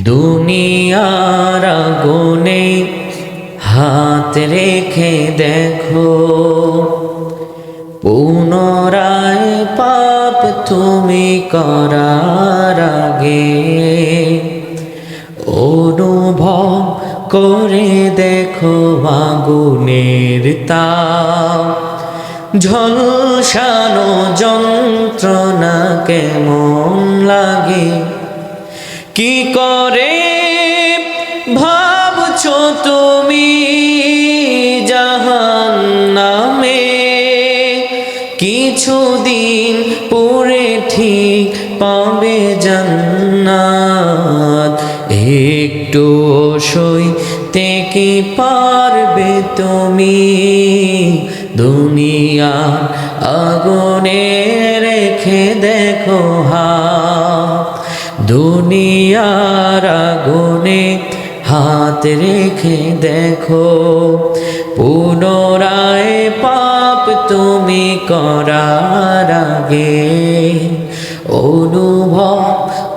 দুনিয়ার আগুনে হাত রেখে দেখো, পুনরায় পাপ তুমি করার আগে অনুভব করে দেখো আগুনের তাপ, ঝলসানো যন্ত্রণা কেমন লাগে। কি করে ভাবছো তুমি জাহান্নামে, কিছুদিন পরে ঠিক পাবে জান্নাত। একটু সইতে কি পারবে তুমি দুনিয়ার আগুনে রেখে দেখো হাত, দুনিয়ার আগুনে হাত রেখে দেখো, পুনরায় পাপ তুমি করার আগে অনুভব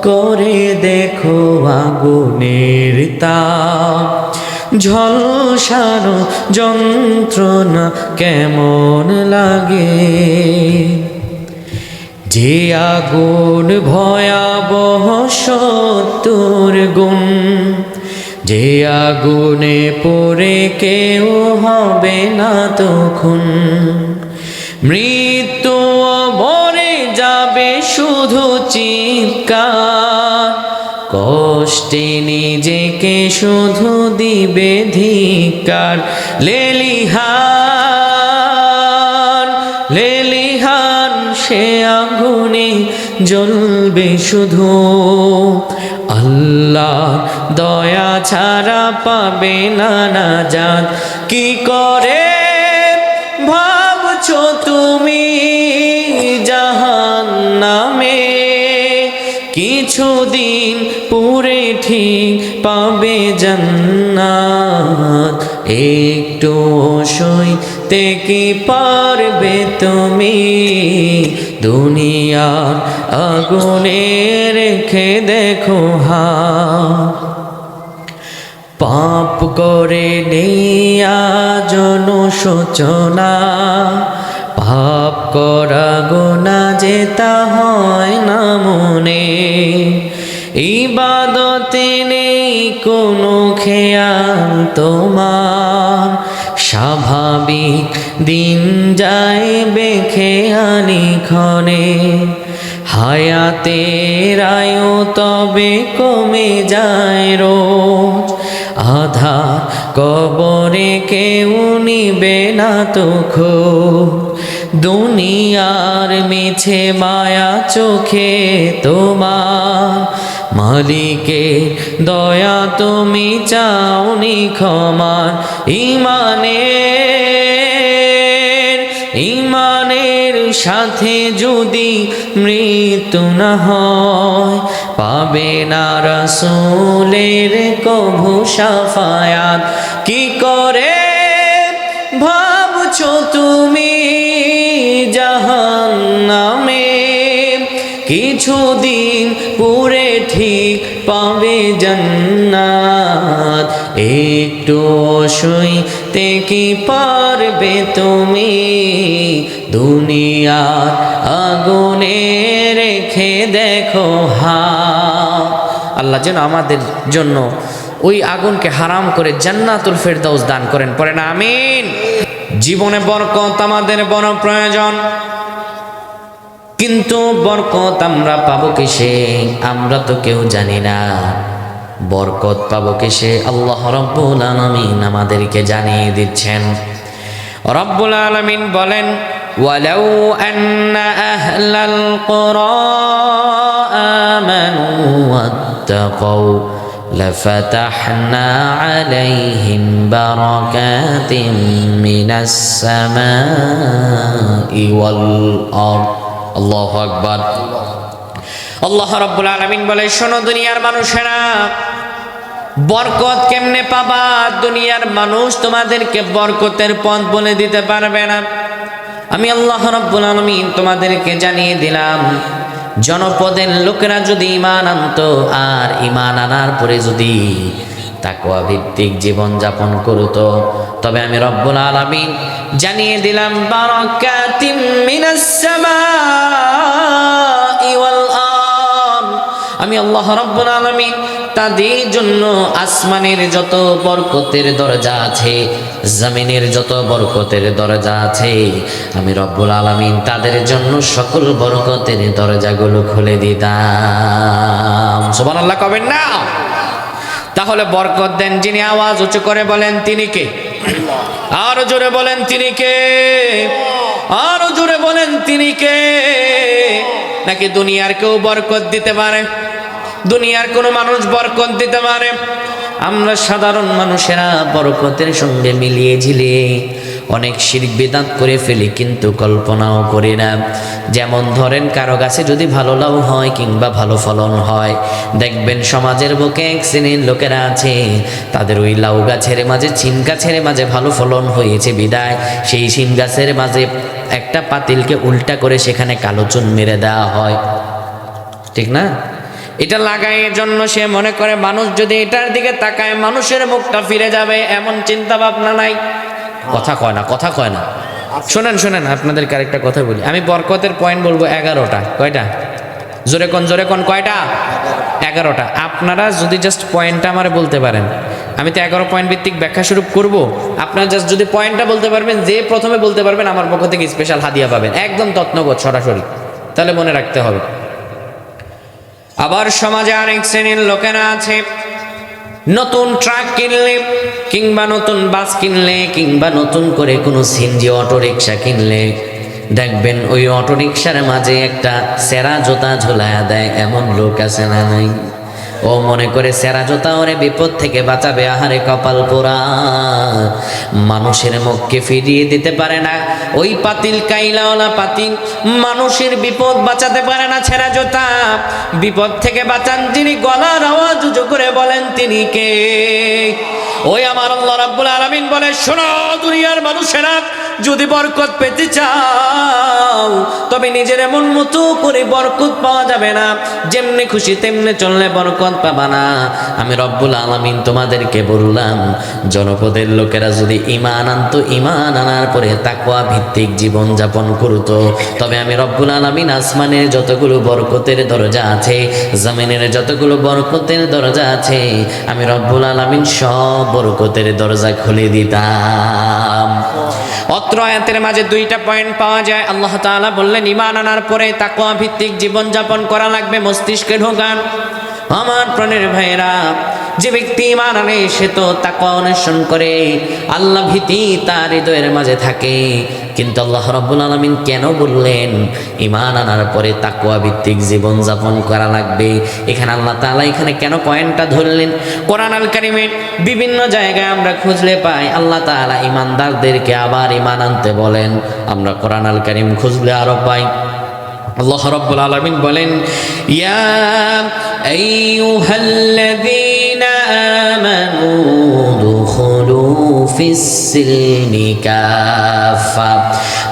করে দেখো আগুনের তাপ, ঝলসানো যন্ত্রণা কেমন লাগে। যে আগুন ভয়াবহ ৭০ গুণ, যে আগুনে পড়ে কেউ হবে না তখন, মৃত্যু মরে যাবে শুধু চিৎকার, কষ্টে নিজেকে শুধু দিবে ধিক্কার। লেলিহান লেলিহান সে আগুনে জ্বলবে শুধু, আল্লাহ দয়া ছাড়া পাবে না নাজাত। কি করে ভাবছো তুমি জাহান্নামে, কিছুদিন পরে ঠিক পাবে জান্নাত। একটু সইতে কি পারবে তুমি দুনিয়ার আগুনে রেখে দেখো হাত। পাপ করে নেয়া জনসূচনা, পাপ করা গুনাহ যেতা হয় না মনে, ইবাদতে নেই কোনো খেয়াল তোমার, স্বাভাবিক দিন যায় বেখেয়ালি ক্ষণে, হায়াতের আয়ু তবে কমে যায় রোজ, আধার কবরে কেউ নিবে না তো খোঁজ। দুনিয়ার মিছে মায়া চোখে তোমার, মালিকের দয়া তুমি চাওনি ক্ষমার। ইমানের সাথে যদি মৃত্যু না হয়, পাবে না রাসূলের কভু শাফায়াত। কি করে ভাবছো তুমি জাহান্নামে, কিছুদিন পরে ঠিক পাবে জান্নাত। একটু সইতে কি পারবে তুমি দুনিয়ার আগুনে রেখে দেখো হাত। আল্লাহ যেন আমাদের জন্য ওই আগুনকে হারাম করে জান্নাতুল ফেরদাউস দান করেন, পড়েন আমিন। জীবনে বরকত আমাদের বড় প্রয়োজন, কিন্তু বরকত আমরা পাবো কিসে? আমরা তো কেউ জানি না। বরকত পাবো কিসে? আল্লাহ রাব্বুল আলামিন আমাদেরকে জানিয়ে দিচ্ছেন। রব্বুল আলামিন বলেন, ওয়ালাউ আন্না আহলাল কুরা আমানু ওয়াত্তাকাউ লাফাতাহনা আলাইহিম বারাকাতিম মিনাস সামাই ওয়াল আরদ। আল্লাহু আকবার। আল্লাহ রাব্বুল আলামিন বলে, শোনো দুনিয়ার মানুষেরা, বরকত কেমনে পাবা? দুনিয়ার মানুষ তোমাদেরকে বরকতের পথ বলে দিতে পারবে না। আমি আল্লাহ রাব্বুল আলামিন তোমাদেরকে জানিয়ে দিলাম, জনপদের লোকেরা যদি ঈমান আনতো আর ঈমান আনার পরে যদি তাকওয়া ভিত্তিক জীবন যাপন করতো, তবে আমি রব্বুল আলামিন জানিয়ে দিলাম বারাকাতিম মিনাস সামাই ওয়াল আরদ, আমি আল্লাহ রব্বুল আলামিন তাদের জন্য আসমানের যত বরকতের দরজা আছে, জমিনের যত বরকতের দরজা আছে, আমি রব্বুল আলামিন তাদের জন্য সকল বরকতের দরজাগুলো খুলে দিতাম। সুবহানাল্লাহ কবেন না? তাহলে বরকত দেন যিনি, আওয়াজ উঁচু করে বলেন তিনি কে? আরো জোরে বলেন তিনি কে? আরো জোরে বলেন তিনি কে? নাকি দুনিয়ার কেউ বরকত দিতে পারে? দুনিয়ার কোনো মানুষ বরকত দিতে পারে? আমরা সাধারণ মানুষেরা বরকতের সঙ্গে মিলিয়ে ঝিলিয়ে অনেক শিরক বিদআত করে ফেলি, কিন্তু কল্পনাও করি না। যেমন ধরেন কারো গাছে যদি ভালো লাউ হয় কিংবা ভালো ফলন হয়, দেখবেন সমাজের বুকে এক শ্রেণীর লোকেরা আছে, তাদের ওই লাউ গাছের মাঝে সিম গাছের মাঝে ভালো ফলন হয়েছে বিদায় সেই সিম গাছের মাঝে একটা পাতিলকে উল্টা করে সেখানে কালো চুন মেরে দেওয়া হয়, ঠিক না? এটা লাগানোর জন্য সে মনে করে মানুষ যদি এটার দিকে তাকায় মানুষের মুখটা ফিরে যাবে, এমন চিন্তা ভাবনা নাই। কথা কয় না, কথা কয় না। শোনেন শোনেন, আপনাদেরকে আরেকটা কথা বলি। আমি বরকতের পয়েন্ট বলবো 11টা। কয়টা? জোরে কোন, জোরে কোন, কয়টা? 11টা। আপনারা যদি জাস্ট পয়েন্টটা আমার বলতে পারেন, আমি তো 11 পয়েন্ট ভিত্তিক ব্যাখ্যা শুরু করব। আপনারা জাস্ট যদি পয়েন্টটা বলতে পারবেন, যে প্রথমে বলতে পারবেন আমার পক্ষ থেকে স্পেশাল হাদিয়া পাবেন, একদম তত্নগত সরাসরি। তাহলে মনে রাখতে হবে। আবার সমাজে আরেক শ্রেণীর লোকেরা আছে, নতুন ট্রাক কিনলে কিংবা নতুন বাস কিনলে কিংবা নতুন করে কোনো সিএনজি অটো রিক্সা কিনলে দেখবেন ওই অটো রিক্সার মাঝে একটা সেরা জুতা ঝুলায়া দেয়, এমন লোক আছে না নাই? ও মনে করে সেরা জুতা ওরে বিপদ থেকে বাঁচাবে। আহারে কপাল পোড়া, মানুষের মুখকে ফিরিয়ে দিতে পারে না ওই পাতিল, কাইলাওয়ালা পাতিল মানুষের বিপদ বাঁচাতে পারে না। সেরা জুতা বিপদ থেকে বাঁচান যিনি, গলার আওয়াজ উঁচু করে বলেন তিনি কে? ওই আমার আল্লাহ রাব্বুল আলামিন বলে, শোনো দুনিয়ার মানুষেরা, যদি বরকত পেতে চাও তবে নিজের মন মতো করে বরকত পাওয়া যাবে না। যেমনি খুশি তেমনি চললে বরকত পাবা না। আমি রব্বুল আলামিন তোমাদেরকে বললাম, জনপদের লোকেরা যদি ঈমান আনতো, ঈমান আনার পরে তাকওয়া ভিত্তিক জীবন যাপন করতো, তবে আমি রব্বুল আলামিন আসমানের যতগুলো বরকতের দরজা আছে, জমিনের যতগুলো বরকতের দরজা আছে, আমি রব্বুল আলামিন সব বরকতের দরজা খুলে দিতাম। অত্র আয়াতের মাঝে 2টা পয়েন্ট পাওয়া যায়। আল্লাহ তাআলা বললেন ঈমান আনার পরে তাকওয়া ভিত্তিক জীবন যাপন করা লাগবে, মস্তিষ্কে ঢোকান। আমার প্রাণের ভাইরা, যে ব্যক্তি ঈমান আনে সে তো তাকওয়া অন্বেষণ করে, আল্লাহ ভীতি তার হৃদয়ের মাঝে থাকে। কিন্তু আল্লাহ রাব্বুল আলামিন কেন বললেন ঈমান আনার পরে তাকওয়া ভিত্তিক জীবন যাপন করা লাগবে? এখানে আল্লাহ তাআলা এখানে কেন পয়েন্টটা ধরলেন? কোরআন আল কারীমে বিভিন্ন জায়গায় আমরা খুঁজলে পাই আল্লাহ তাআলা ঈমানদারদেরকে আবার ঈমান আনতে বলেন। আমরা কোরআন আল কারীম খুঁজলে আরো পাই আল্লাহ রাব্বুল আলামিন বলেন, ইয়া আইয়ুহাল্লাযীনা আমানু দুখুলু ফিস-সিলমি কাফা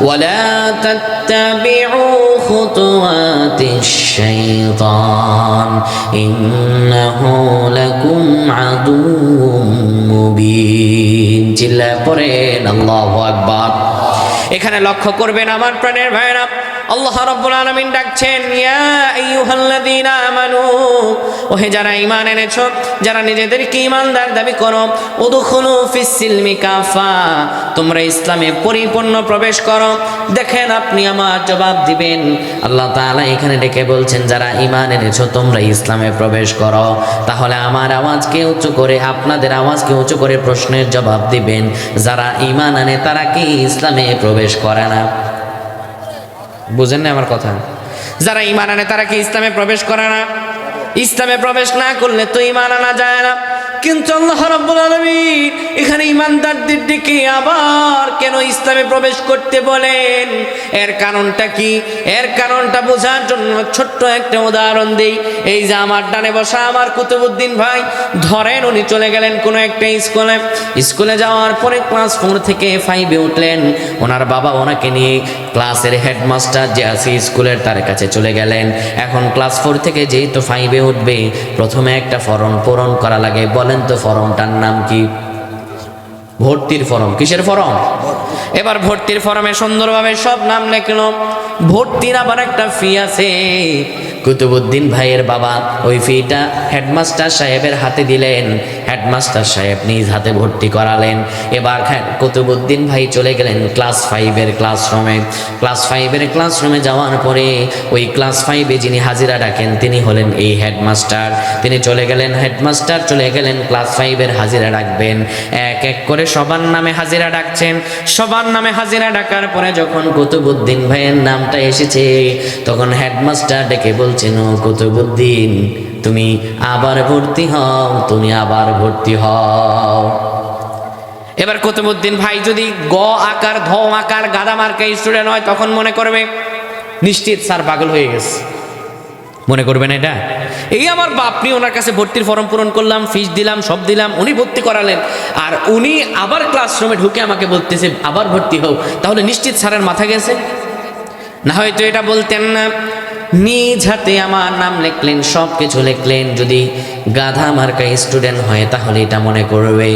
ওয়া লা তাত্তাবিউ খুতুওয়াতিশ-শাইতান ইন্নাহু লাকুম আদুউম মুবিন। চিল্লায়ে পড়েন আল্লাহু আকবার। এখানে লক্ষ্য করবেন আমার প্রাণের ভাইরা, আল্লাহ রাব্বুল আলামিন ডাকছেন, ইয়া আইয়ুহাল্লাযীনা আমানু, ওহে যারা ঈমান এনেছো, যারা নিজেদেরকে ঈমানদার দাবি করো, উদখুলু ফিস-সিলমি কাফা, তোমরা ইসলামে পরিপূর্ণ প্রবেশ করো। দেখেন আপনি আমার জবাব দিবেন। আল্লাহ তাআলা এখানে ডেকে বলছেন যারা ঈমান এনেছো তোমরা ইসলামে প্রবেশ করো। তাহলে আমার আওয়াজকে উঁচু করে, আপনাদের আওয়াজকে উঁচু করে প্রশ্নের জবাব দিবেন, যারা ঈমান আনে তারা কি ইসলামে প্রবেশ করে না? বুঝেন না আমার কথা? যারা ঈমান আনে তারা কি ইসলামে প্রবেশ করে না? ইসলামে প্রবেশ না করলে তো ঈমান আনা যায় না। কিন্তু আল্লাহ রাব্বুল আলামিন এখানে ইমানদারদের দিকে আবার কেন ইসলামে প্রবেশ করতে বলেন? এর কারণটা কি? এর কারণটা বোঝার জন্য ছোট্ট একটা উদাহরণ দেই। এই যে আমার ডানে বসা আমার কুতুবউদ্দিন ভাই, ধরেন উনি চলে গেলেন কোনো একটা স্কুলে যাওয়ার পরে ক্লাস 4 থেকে 5-এ উঠলেন। ওনার বাবা ওনাকে নিয়ে ক্লাসের হেডমাস্টার যে আছে স্কুলের তার কাছে চলে গেলেন। এখন ক্লাস 4 থেকে যেহেতু 5-এ উঠবে, প্রথমে একটা ফর্ম পূরণ করা লাগে। বলেন তো ফর্মটার নাম কি? ভর্তির ফর্ম। কিসের ফর্ম? এবার ভর্তির ফর্মে সুন্দরভাবে সব নাম লেখলো। ভর্তির আবার একটা ফি আছে। কুতুবউদ্দিন ভাইয়ের বাবা ওই ফিটা হেডমাস্টার সাহেবের হাতে দিলেন। হেডমাস্টার সাহেব নিজ হাতে ভর্তি করালেন। এবার কুতুবউদ্দিন ভাই চলে গেলেন ক্লাস 5-এর ক্লাসরুমে। ক্লাস 5-এর ক্লাসরুমে যাওয়ার পরে ওই ক্লাস 5-এ যিনি হাজিরা ডাকেন তিনি হলেন এই হেডমাস্টার। তিনি চলে গেলেন, হেডমাস্টার চলে গেলেন ক্লাস 5-এর হাজিরা ডাকবেন। এক এক করে সবার নামে হাজিরা ডাকছেন। সবার নামে হাজিরা ডাকার পরে যখন কুতুবউদ্দিন ভাইয়ের নামটা এসেছে, তখন হেডমাস্টার ডেকে বলছেন, ও কুতুবউদ্দিন, তুমি আবার ভর্তি হও, তুমি আবার ভর্তি হও। এবার কুতুবউদ্দিন ভাই যদি গ আকার ধ আকার গাদা মার্কা স্টুডেন্ট হয়, তখন মনে করবে নিশ্চিত স্যার পাগল হয়ে গেছে। মনে করবেন এটা? এই আমার বাপ নিয়ে ওনার কাছে ভর্তির ফর্ম পূরণ করলাম, ফিস দিলাম, সব দিলাম, উনি ভর্তি করালেন, আর উনি আবার ক্লাসরুমে ঢুকে আমাকে বলতেছে আবার ভর্তি হও, তাহলে নিশ্চিত স্যারের মাথা গেছে। না হয়তো এটা বলতেন না, নিজ হাতে আমার নাম লিখলেন, সব কিছু লিখলেন। যদি গাধা মার্কা স্টুডেন্ট হয় তাহলে এটা মনে করবে,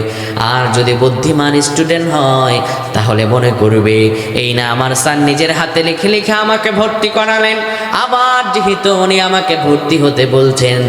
আর যদি বুদ্ধিমান স্টুডেন্ট হয় তাহলে মনে করবে এই না আমার স্যার নিজের হাতে লিখে লিখে আমাকে ভর্তি করালেন। আবার যেহেতু উনি আমাকে ভর্তি হতে বলছেন,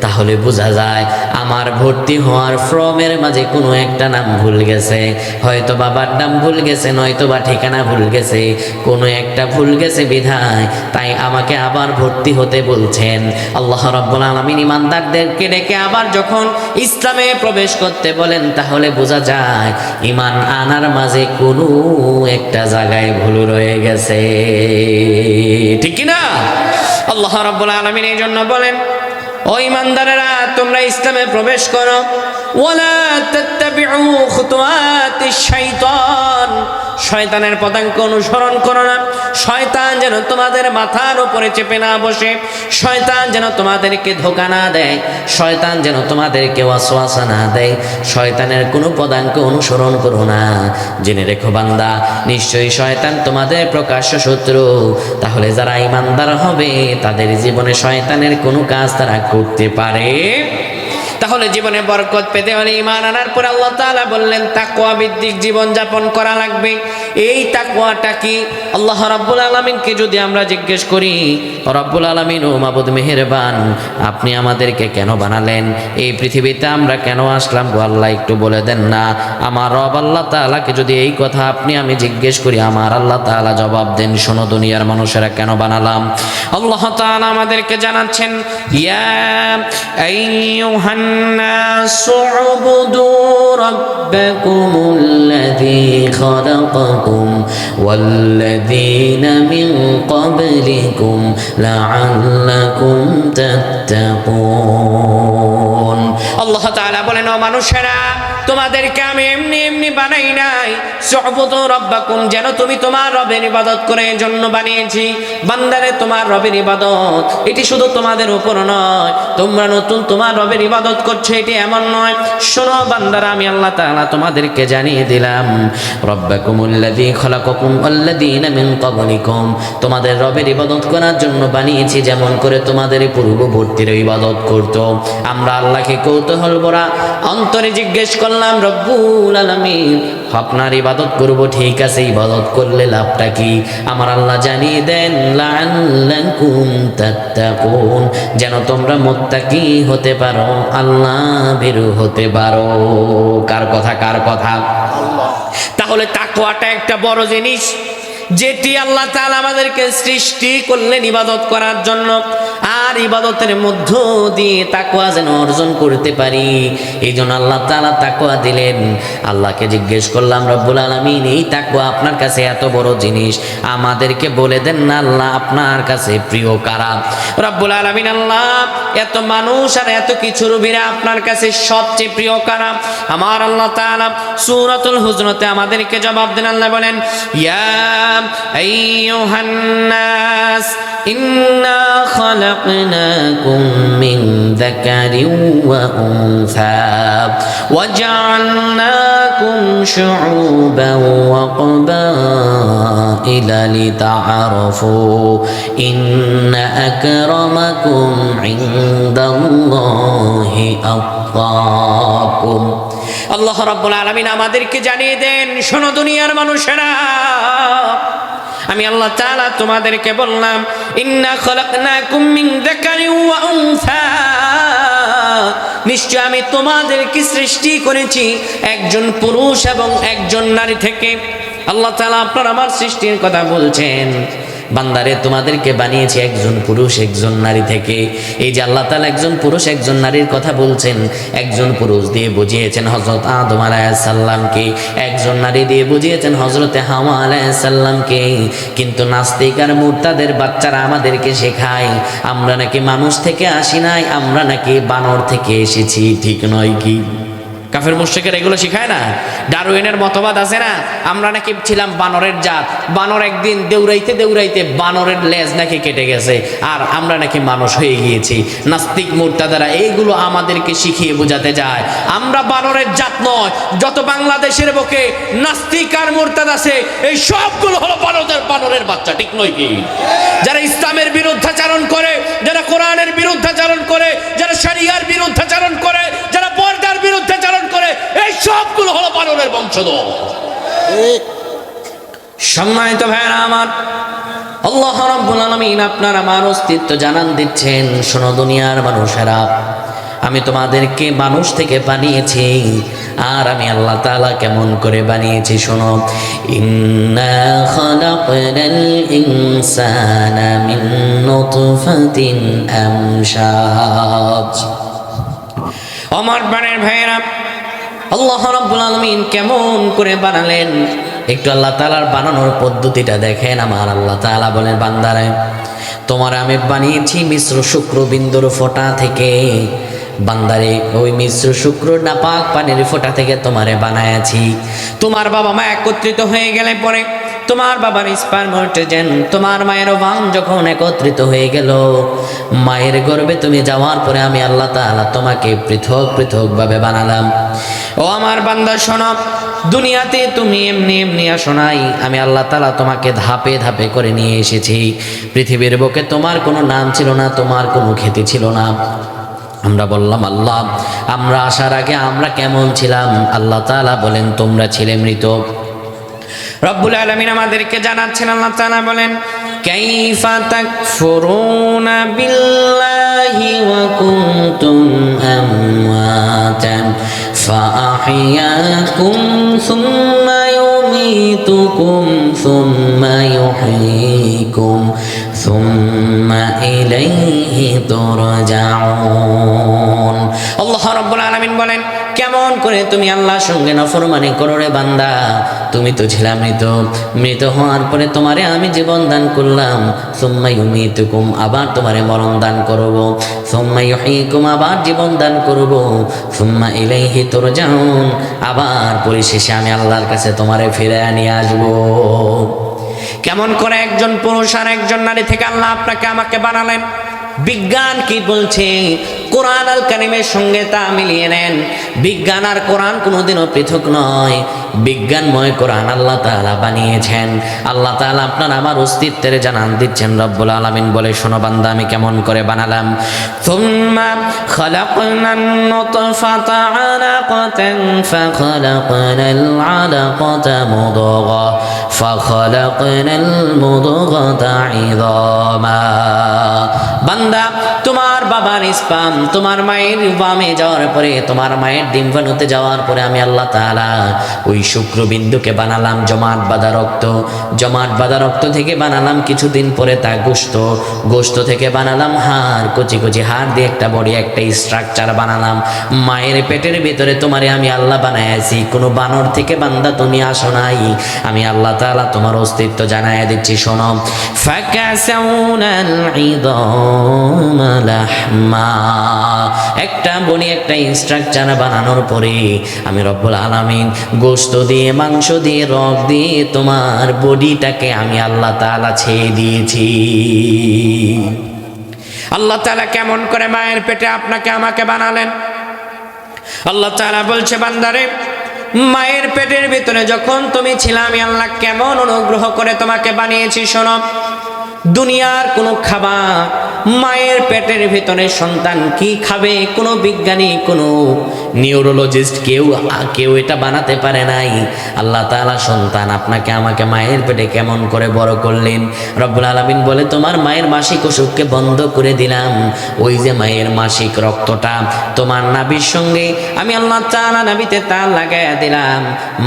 তাহলে বোঝা যায় আমার ভর্তি হওয়ার ফর্মের মাঝে কোনো একটা নাম ভুল গেছে। হয়তো বাবার নাম ভুল গেছে, নয়তো বা ঠিকানা ভুল গেছে, কোনো একটা ভুল গেছে বিধায় তাই আমাকে আবার ভর্তি হতে বলছেন। আল্লাহ রাব্বুল আলামিন ইমানদারদেরকে ডেকে আবার যখন ইসলামে প্রবেশ করতে বলেন, তাহলে বোঝা যায় ঈমান আনার মাঝে কোনো একটা জায়গায় ভুল রয়ে গেছে। ঠিক কি না? আল্লাহ রাব্বুল আলামিন এই জন্য বলেন, ও ঈমানদারেরা, তোমরা ইসলামে প্রবেশ করো। ওয়ালা তাত্তাবিউ খুতুওয়াতিশ শাইতান, শয়তানের পদাঙ্ক অনুসরণ করো না। শয়তান যেন তোমাদের মাথার উপরে চেপে না বসে, শয়তান যেন তোমাদেরকে ধোঁকা না দেয়, শয়তান যেন তোমাদেরকে ওয়াসওয়াসা না দেয়। শয়তানের কোনো পদাঙ্ক অনুসরণ করো না। জেনে রেখো বান্দা, নিশ্চয়ই শয়তান তোমাদের প্রকাশ্য শত্রু। তাহলে যারা ঈমানদার হবে তাদের জীবনে শয়তানের কোনো কাজ তারা করতে পারে। তাহলে জীবনে বরকত পেতে হলে ঈমান আনার পর আল্লাহ তাআলা বললেন তাকওয়া ভিত্তিক জীবন যাপন করা লাগবে। এই তাকওয়াটা কি? আল্লাহ রাব্বুল আলামিনকে যদি আমরা জিজ্ঞেস করি, রব্বুল আলামিন ও মাবুদ মেহেরবান, আপনি আমাদেরকে কেন বানালেন? এই পৃথিবীতে আমরা কেন আসলাম গো আল্লাহ, একটু বলে দেন না। আমার রব আল্লাহ তাআলাকে যদি এই কথা আমি জিজ্ঞেস করি, আমার আল্লাহ তাআলা জবাব দেন, শোনো দুনিয়ার মানুষেরা কেন বানালাম। আল্লাহ তাআলা আমাদেরকে জানাচ্ছেন, ইয়া আইয়ুহান الناس اعبدوا ربكم الذي خلقكم والذين من قبلكم لعلكم تتقون। আল্লাহ তাআলা বলেন, ও মানুষেরা, তোমাদেরকে আমি এমনি এমনি বানাই নাই। সুবুদু রাব্বাকুম, যেন তুমি তোমার রবের ইবাদত করে জন্য বানিয়েছি। বান্দারে, তোমার রবের ইবাদত এটি শুধু তোমাদের উপর নয়, তোমরা নতুন তোমার রবের ইবাদত করছো এটি এমন নয়। শোনো বান্দারা, আমি আল্লাহ তাআলা তোমাদেরকে জানিয়ে দিলাম, রাব্বাকুমুল্লাযী খালাকাকুম ওয়াল্লাযীনা মিন ক্বাবলিকুম, তোমাদের রবের ইবাদত করার জন্য বানিয়েছি, যেমন করে তোমাদের পূর্ববর্তীরা ইবাদত করত। আমরা আল্লাহকে কৌতূহল ভরা অন্তরে জিজ্ঞেস করলাম, রব্বুল আলামিন, আপনার ইবাদত করব, ঠিক আছে, ইবাদত করলে লাভটা কি? আমার আল্লাহ জানিয়ে দেন, লাআল্লাকুম তাত্তাকুন, যেন তোমরা মুত্তাকি হতে পারো, আল্লাহ ভীরু হতে পারো। কার কথা? কার কথা? তাহলে তাকওয়াটা একটা বড় জিনিস। যেটি আল্লাহ তাআলা আমাদেরকে সৃষ্টি করলেন ইবাদত করার জন্য, আর ইবাদতের মধ্য দিয়ে তাকওয়া যেন অর্জন করতে পারি, এই জন্য আল্লাহ তাআলা তাকওয়া দিলেন। আল্লাহকে জিজ্ঞেস করলাম, রব্বুল আলামিন এই তাকওয়া আপনার কাছে এত বড় জিনিস, আমাদেরকে বলে দেন না আল্লাহ আপনার কাছে প্রিয় কারা। রব্বুল আলামিন আল্লাহ, এত মানুষ আর এত কিছুর ভিড়ে আপনার কাছে সবচেয়ে প্রিয় কারা? আমার আল্লাহ তাআলা সূরাতুল হুজরাতে আমাদেরকে জবাব দেন। আল্লাহ বলেন, ইয়া আইয়ুহান নাস ইন্না খালাকনাকুম মিন যাকারিন ওয়া উনসা ওয়া জাআলনাকুম শুউবান ওয়া ক্বাবাইলা লিতাআরাফু ইন্না আকরামাকুম ইনদাল্লাহি আতকাকুম। আল্লাহ রাব্বুল আলামিন আমাদেরকে জানিয়ে দেন, শোনো দুনিয়ার মানুষেরা, আমি আল্লাহ তাআলা তোমাদেরকে বললাম, ইন্না খালাকনাকুম মিন যাকারিন ওয়া উনসা, নিশ্চয় আমি তোমাদেরকে সৃষ্টি করেছি একজন পুরুষ এবং একজন নারী থেকে। আল্লাহ তাআলা আপনার আমার সৃষ্টির কথা বলছেন, বান্দারে তোমাদেরকে বানিয়েছি একজন পুরুষ একজন নারী থেকে। এই যে আল্লাহ তাআলা একজন পুরুষ একজন নারীর কথা বলছেন, একজন পুরুষ দিয়ে বুঝিয়েছেন হযরত আদম আলাইহিস সালামকে, একজন নারী দিয়ে বুঝিয়েছেন হযরতে হাওয়া আলাইহিস সালামকে। কিন্তু নাস্তিক আর মুরতাদের বাচ্চারা আমাদেরকে শেখায় আমরা নাকি মানুষ থেকে আসি নাই, আমরা নাকি বানর থেকে এসেছি। ঠিক নয় কি? কাফের মুশরিকের এগুলো শিখায় না? ডারউইনের মতবাদ আছে না, আমরা নাকি ছিলাম বানরের জাত, বানর একদিন দৌড়াইতে দৌড়াইতে বানরের লেজ নাকি কেটে গেছে, আর আমরা নাকি মানুষ হয়ে গিয়েছি। নাস্তিক মুরতাদারা এইগুলো আমাদেরকে শিখিয়ে বোঝাতে যায় আমরা বানরের জাত নয়। যত বাংলাদেশের বুকে নাস্তিক আর মুরতাদ আছে, এই সবগুলো হলো বানরের বাচ্চা। ঠিক নয় কি? যারা ইসলামের বিরুদ্ধাচরণ করে, যারা কোরআনের বিরুদ্ধাচরণ করে, যারা শরিয়ার বিরুদ্ধাচরণ করে, যারা পর্দার বিরুদ্ধাচরণ করে, এই সবগুলো হলো বানরের বংশধর। সম্মানিত ভাইরা আমার, আল্লাহ রাব্বুল আলামিন আপনার আমার অস্তিত্ব জানান দিচ্ছেন, শোনো দুনিয়ার মানুষেরা, আমি তোমাদেরকে মানুষ থেকে বানিয়েছি, আর আমি আল্লাহ তাআলা কেমন করে বানিয়েছি শোনো। ইন্না খালাকনাল ইনসানা মিন নুতফাতিন আমশাজ। আমার প্রাণের ভাইয়েরা, আল্লাহ রাব্বুল আলামিন কেমন করে বানালেন একটু আল্লাহ তাআলার বানানোর পদ্ধতিটা দেখেন। আমার আল্লাহ তাআলা বলেন, বান্দারে তোমার আমি বানিয়েছি মিশ্র শুক্রবিন্দুর ফোঁটা থেকে। বান্দারে ওই মিশ্র শুক্র নাপাক পানির ফোঁটা থেকে তোমারে বানায়াছি। তোমার বাবা মা একত্রিত হয়ে গেলে পরে তোমার বাবার স্পারমেটোজেন, তোমার মায়ের ওভাম যখন একত্রিত হয়ে গেল, মায়ের গর্ভে তুমি যাওয়ার পরে আমি আল্লাহ তাআলা তোমাকে পৃথক পৃথকভাবে বানালাম। ও আমার বান্দা শোনো, দুনিয়াতে তুমি এমনি এমনি আসো নাই, আমি আল্লাহ তাআলা তোমাকে ধাপে ধাপে করে নিয়ে এসেছি। পৃথিবীর বুকে তোমার কোনো নাম ছিল না, তোমার কোনো খ্যাতি ছিল না। আমরা বললাম, আল্লাহ আমরা আসার আগে আমরা কেমন ছিলাম? আল্লাহ তাআলা বলেন, তোমরা ছিলে মৃত। রব্বুল আলামিন আমাদেরকে জানাচ্ছেন, আল্লাহ তাআলা বলেন, কাইফা তাকফুরুনা বিল্লাহি ওয়া কুনতুম আমওয়াতান ফাআহইয়াকুম সুম্মা ইউমীতুকুম সুম্মা ইউহয়ীকুম সুম্মা ইলাইহি তুরজাউন। আল্লাহ রাব্বুল আলামিন বলেন, কেমন করে তুমি আল্লাহর সঙ্গে নাফরমানি করো রে বান্দা? তুমি তো ছিলা মৃত, মৃত হওয়ার পরে তোমারে আমি জীবন দান করলাম। সুম্মা ইউমীতুকুম, আবার তোমারে মরণ দান করব। সুম্মা ইউহয়ীকুম, আবার জীবন দান করব। সুম্মা ইলাইহি তুরজাউন, আবার পরিশেষে আমি আল্লাহর কাছে তোমারে ফিরে নিয়ে আসবো। কেমন করে একজন পুরুষ আর একজন নারী থেকে আল্লাহ আপনাকে আমাকে বানালেন? বিজ্ঞান কি বলছে? কোরআন আল কারিমের সঙ্গে তা মিলিয়ে নেন। বিজ্ঞান আর কোরআন কোনোদিনও পৃথক নয়। বিজ্ঞানময় কোরআন আল্লাহ তাআলা বানিয়েছেন। আল্লাহ তাআলা আপনার আমার অস্তিত্বের জানান দিচ্ছেন। রব্বুল আলামিন বলে, শোনো বান্দা আমি কেমন করে বানালাম। সুম্মা খালাকনান নুতফাতা আলাকাতান ফাখালাকনাল আলাকাতা মুদগা ফাখালাকনাল মুদগাতা ইযামা। বান্দা তোমার তোমার বাবার স্পাম তোমার মায়ের বামে যাওয়ার পরে, তোমার মায়ের ডিম্বাণুতে যাওয়ার পরে আমি আল্লাহ তাআলা ওই শুক্রবিন্দুকে বানালাম জমাট বাঁধা রক্ত, জমাট বাঁধা রক্ত থেকে বানালাম কিছুদিন পরে তা গোশত, গোশত থেকে বানালাম হাড়, কচি কচি হাড় দিয়ে একটা বড়ি, একটা স্ট্রাকচার বানালাম। মায়ের পেটের ভিতরে তোমারে আমি আল্লাহ বানাইছি, কোনো বানর থেকে বান্দা তুমি আসো নাই। আমি আল্লাহ তাআলা তোমার অস্তিত্ব জানায় দিচ্ছি, শোনো। ফাকাসাউনাল ইদামা লাহমা, একটা বনি একটা স্ট্রাকচার বানানোর পরে আমি রব্বুল আলামিন গোশত দিয়ে, মাংস দিয়ে, রগ দিয়ে তোমার বডিটাকে আমি আল্লাহ তাআলা ছেড়ে দিয়েছি। আল্লাহ তাআলা কেমন করে মায়ের পেটে আপনাকে আমাকে বানালেন? আল্লাহ তাআলা বলছে, বান্দারে মায়ের পেটের ভিতরে যখন তুমি ছিলে আমি আল্লাহ কেমন অনুগ্রহ করে তোমাকে বানিয়েছি শোনো। দুনিয়ার কোনো খাবার মায়ের পেটের ভিতরে সন্তান কি খাবে কোনো বিজ্ঞানী, কোনো নিউরোলজিস্ট কেউ এটা বানাতে পারে নাই। আল্লাহ তাআলা সন্তান আপনাকে আমাকে মায়ের পেটে কেমন করে বড় করলেন। রব্বুল আলামিন বলে, তোমার মায়ের মাসিক অসুখকে বন্ধ করে দিলাম। ওই যে মায়ের মাসিক রক্তটা তোমার নাভির সঙ্গে আমি আল্লাহ তাআলা নাভিতে তার লাগাইয়া দিলাম।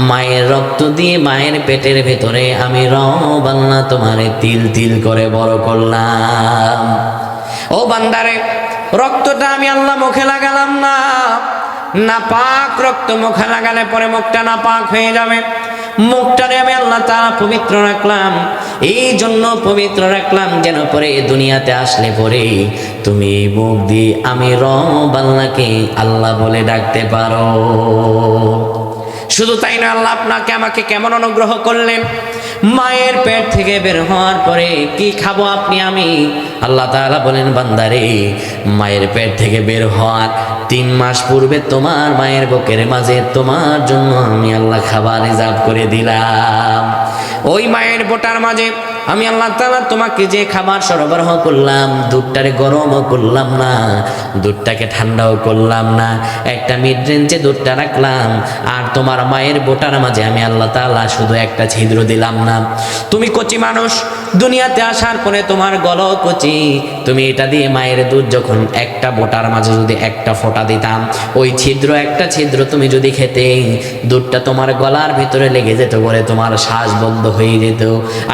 মায়ের রক্ত দিয়ে মায়ের পেটের ভেতরে আমি রব আল্লাহ তোমারে তিল তিল করে বড় করলাম। ও বান্দারে, রক্তটা আমি আল্লাহ মুখে লাগালাম না, নাপাক রক্ত মুখে লাগালে পরে মুখটা নাপাক হয়ে যাবে। মুখটারে আমি আল্লাহ তাআলা পবিত্র রাখলাম। এই জন্য পবিত্র রাখলাম যেন পরে দুনিয়াতে আসলে পরে তুমি এই মুখ দিয়ে আমি রব আল্লাহকে আল্লাহ বলে ডাকতে পারো। শুধু তাই না, আল্লাহ আপনাকে আমাকে কেমন অনুগ্রহ করলেন। মায়ের পেট থেকে বের হওয়ার পরে কি খাবো আপনি আমি? আল্লাহ তাআলা বলেন, বান্দারে মায়ের পেট থেকে বের হওয়ার 3 মাস পূর্বে তোমার মায়ের বুকের মাঝে তোমার জন্য আমি আল্লাহ খাবার রিজার্ভ করে দিলাম। ওই মায়ের বোটার মাঝে আমি আল্লাহ তাআলা তোমাকে যে খাবার সরবরাহ করলাম, দুধটারে গরমও করলাম না, দুধটাকে ঠান্ডাও করলাম না, একটা মিড রেঞ্জে দুধটা রাখলাম। আর তোমার মায়ের বোটার মাঝে আমি আল্লাহ তাআলা শুধু একটা ছিদ্র দিলাম না। তুমি কচি মানুষ, দুনিয়াতে আসার পরে তোমার গলাও কচি, তুমি এটা দিয়ে মায়ের দুধ যখন একটা বোটার মাঝে যদি একটা ফোঁটা দিতাম, ওই ছিদ্র একটা ছিদ্র তুমি যদি খেতে, দুধটা তোমার গলার ভিতরে লেগে যেত, করে তোমার শ্বাস বন্ধ হয়ে যেত।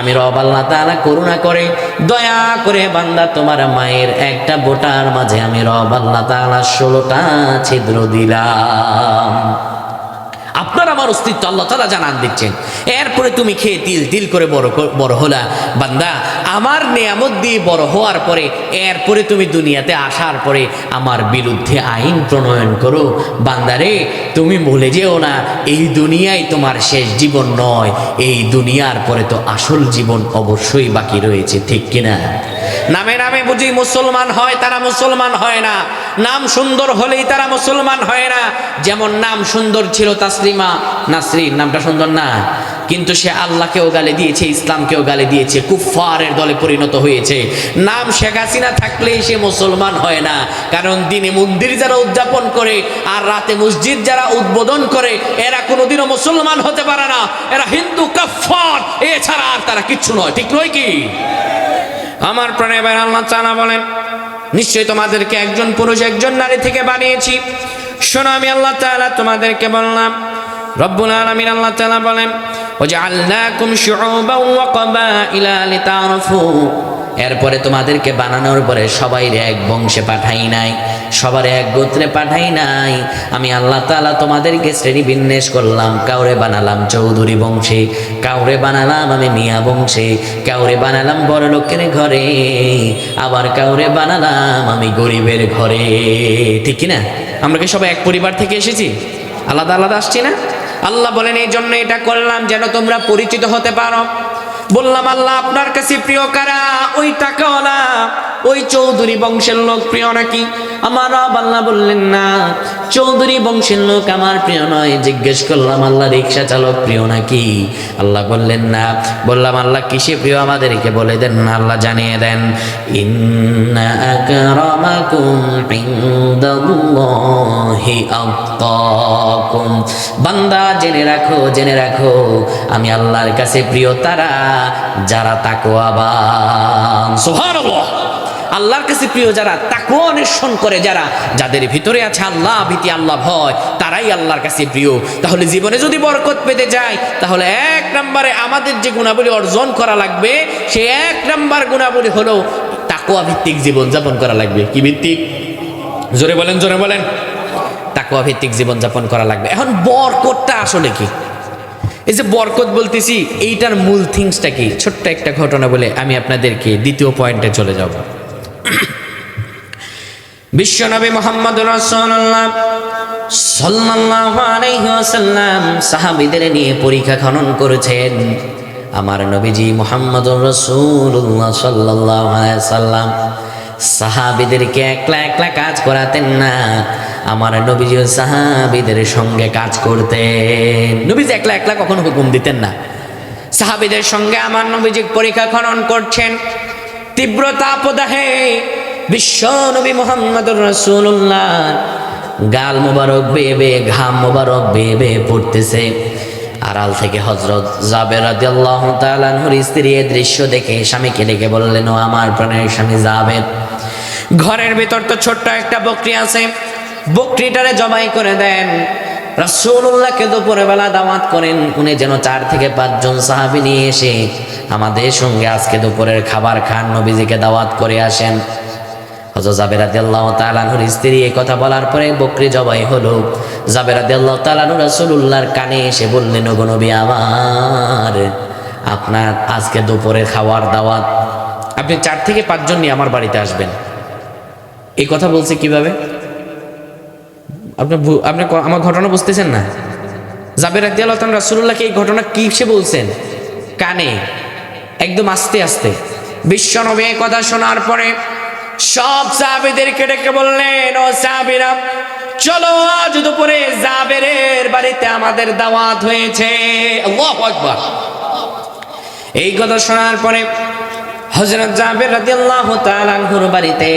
আমি রব আল্লাহ তাআলা করুণা করে দয়া করে বান্দা তোমার মায়ের একটা বোটার মাঝে আমি রব আল্লাহ তাআলা 16টা ছিদ্র দিলাম। আপনার আমার অস্তিত্ব আল্লাহ তাআলা জানান দিচ্ছেন। এরপরে তুমি খেয়ে তিল তিল করে বড় হলা। বান্দা, আমার নিয়ামত দিয়ে বড় হওয়ার পরে এরপরে তুমি দুনিয়াতে আসার পরে আমার বিরুদ্ধে আইন প্রণয়ন করো। বান্দারে, তুমি ভুলে যেও না এই দুনিয়ায় তোমার শেষ জীবন নয়, এই দুনিয়ার পরে তো আসল জীবন অবশ্যই বাকি রয়েছে, ঠিক কিনা? নামে নামে বুঝি মুসলমান হয়, তারা মুসলমান হয় না। নাম সুন্দর হলেই তারা মুসলমান হয় না। যেমন নাম সুন্দর ছিল তাসলিমা নাসরিন, নামটা সুন্দর না, কিন্তু সে আল্লাহকেও গালি দিয়েছে, ইসলামকেও গালি দিয়েছে, কুফফারের দলে পরিণত হয়েছে। নাম শেখ হাসিনা থাকলেই সে মুসলমান হয় না, কারণ দিনে মন্দির যারা উদযাপন করে আর রাতে মসজিদ যারা উদ্বোধন করে এরা কোনোদিনও মুসলমান হতে পারে না। এরা হিন্দু কাফফার, এছাড়া আর তারা কিচ্ছু নয়, ঠিক নয় কি? আমার প্রাণের ভাই, আল্লাহ তাআলা বলেন, নিশ্চয়ই তোমাদেরকে একজন পুরুষ একজন নারী থেকে বানিয়েছি। শোনো, আমি আল্লাহ তাআলা তোমাদেরকে বললাম। রব্বুল আলামিন আল্লাহ তাআলা বলেন, ওয়াজআলনাকুম শুউবান ওয়া ক্বাবাইলা লিতাআরাফু। এরপরে তোমাদেরকে বানানোর পরে সবাই এক বংশে পাঠাই নাই, সবার এক গোত্রে পাঠাই নাই। আমি আল্লাহ তাআলা তোমাদেরকে শ্রেণী বিন্যাস করলাম। কাউরে বানালাম চৌধুরী বংশে, কাউরে বানালাম আমি মিয়া বংশে, কাউরে বানালাম বড় লোকের ঘরে, আবার কাউরে বানালাম আমি গরিবের ঘরে, ঠিক কিনা? আমরা কি সবাই এক পরিবার থেকে এসেছি? আলাদা আলাদা আসছি না? আল্লাহ বলেন, এই জন্য এটা করলাম যেন তোমরা পরিচিত হতে পারো। বললাম, আল্লাহ আপনার কাছে প্রিয় কারা? ওই টাকাওয়ালা, ওই চৌধুরী বংশের লোক প্রিয় নাকি? আমার রব আল্লাহ বললেন, না, চৌধুরী বংশের লোক আমার প্রিয় নয়। জিজ্ঞেস করলাম, আল্লাহ রিক্সা চালক প্রিয় নাকি? আল্লাহ বললেন না। বললাম, আল্লাহ কিসে প্রিয় আমাদেরকে বলে দেন না। আল্লাহ জানিয়ে দেন, ইন্না আকরামাকুম ইনদাল্লাহি আতকাকুম। বান্দা, জেনে রাখো, জেনে রাখো, আমি আল্লাহর কাছে প্রিয় তারা যারা তাকওয়াবান। সুবহানাল্লাহ। আল্লাহর কাছে প্রিয় যারা, তাকওয়া অন্বেষণ করে যারা, যাদের ভিতরে আছে আল্লাহ ভীতি, আল্লাহ ভয়, তারাই আল্লাহর কাছে প্রিয়। তাহলে জীবনে যদি বরকত পেতে যাই, তাহলে এক নম্বরে আমাদের যে গুণাবলী অর্জন করা লাগবে, সেই এক নম্বর গুণাবলী হলো তাকওয়া ভিত্তিক জীবন যাপন করা লাগবে। কি ভিত্তিক? জোরে বলেন, জোরে বলেন। তাকওয়া ভিত্তিক জীবন যাপন করা লাগবে। এখন বরকতটা আসলে কি? এই যে বরকত বলতেছি, এইটার মূল থিংসটা কি? ছোট্ট একটা ঘটনা বলে আমি আপনাদেরকে দ্বিতীয় পয়েন্টে চলে যাব। বিশ্বনবী মুহাম্মদুর রাসূলুল্লাহ সাল্লাল্লাহু আলাইহি ওয়াসাল্লাম সাহাবীদের নিয়ে পরীক্ষা খনন করেছেন। আমার নবীজি মুহাম্মদুর রাসূলুল্লাহ সাল্লাল্লাহু আলাইহি ওয়াসাল্লাম সাহাবীদেরকে একলা একলা কাজ করাতেন না, আমার নবীজি সাহাবীদের সঙ্গে কাজ করতেন। নবীজি একলা একলা কখনো হুকুম দিতেন না, সাহাবীদের সঙ্গে আমার নবীজি পরীক্ষা খনন করছেন। তীব্র তাপদাহে বিশ্ব নবী মুহাম্মদুর রাসূলুল্লাহ গাল মোবারক বেয়ে বেয়ে, ঘাম মোবারক বেয়ে বেয়ে পড়তেছে। আড়াল থেকে হযরত জাবের রাদিয়াল্লাহু তাআলা আনহুর স্ত্রী এই দৃশ্য দেখে স্বামীকে ডেকে বললেন, ও আমার প্রাণের স্বামী জাবের, ঘরের ভিতর তো ছোট্ট একটা বকরি আছে, বকরিটারে জবাই করে দেন। রাসূলুল্লাহকে দুপুরে বেলা দাওয়াত করেন, উনি যেন 4 থেকে 5 জন সাহাবী নিয়ে এসে আমাদের সঙ্গে আজকে দুপুরের খাবার খান, নবীজিকে দাওয়াত করে আসেন। হযরত জাবের রাদিয়াল্লাহু তাআলা আনহুর স্ত্রী এই কথা বলার পরে বকরি জবাই হলো। জাবের রাদিয়াল্লাহু তাআলা আনহু রাসূলুল্লাহর কানে এসে বললেন, ওগো নবী আমার, আপনার আজকে দুপুরের খাওয়ার দাওয়াত, আপনি 4 থেকে 5 জন নিয়ে আমার বাড়িতে আসবেন। এই কথা বলছে কিভাবে? আপনি আমার ঘটনা বুঝতেছেন না? জাবের রাদিয়াল্লাহু তাআলা রাসূলুল্লাহকে এই ঘটনা কিসে বলছেন? কানে, একদম আস্তে আস্তে। বিশ্বনবী এই কথা শোনার পরে সব সাহাবীদেরকে ডেকে বললেন, ও সাহাবীরা, চলো আজ দুপুরে জাবেরের বাড়িতে আমাদের দাওয়াত হয়েছে। আল্লাহু আকবার। এই কথা শোনার পরে হযরত জাবের রাদিয়াল্লাহু তাআলা আনহুর বাড়িতে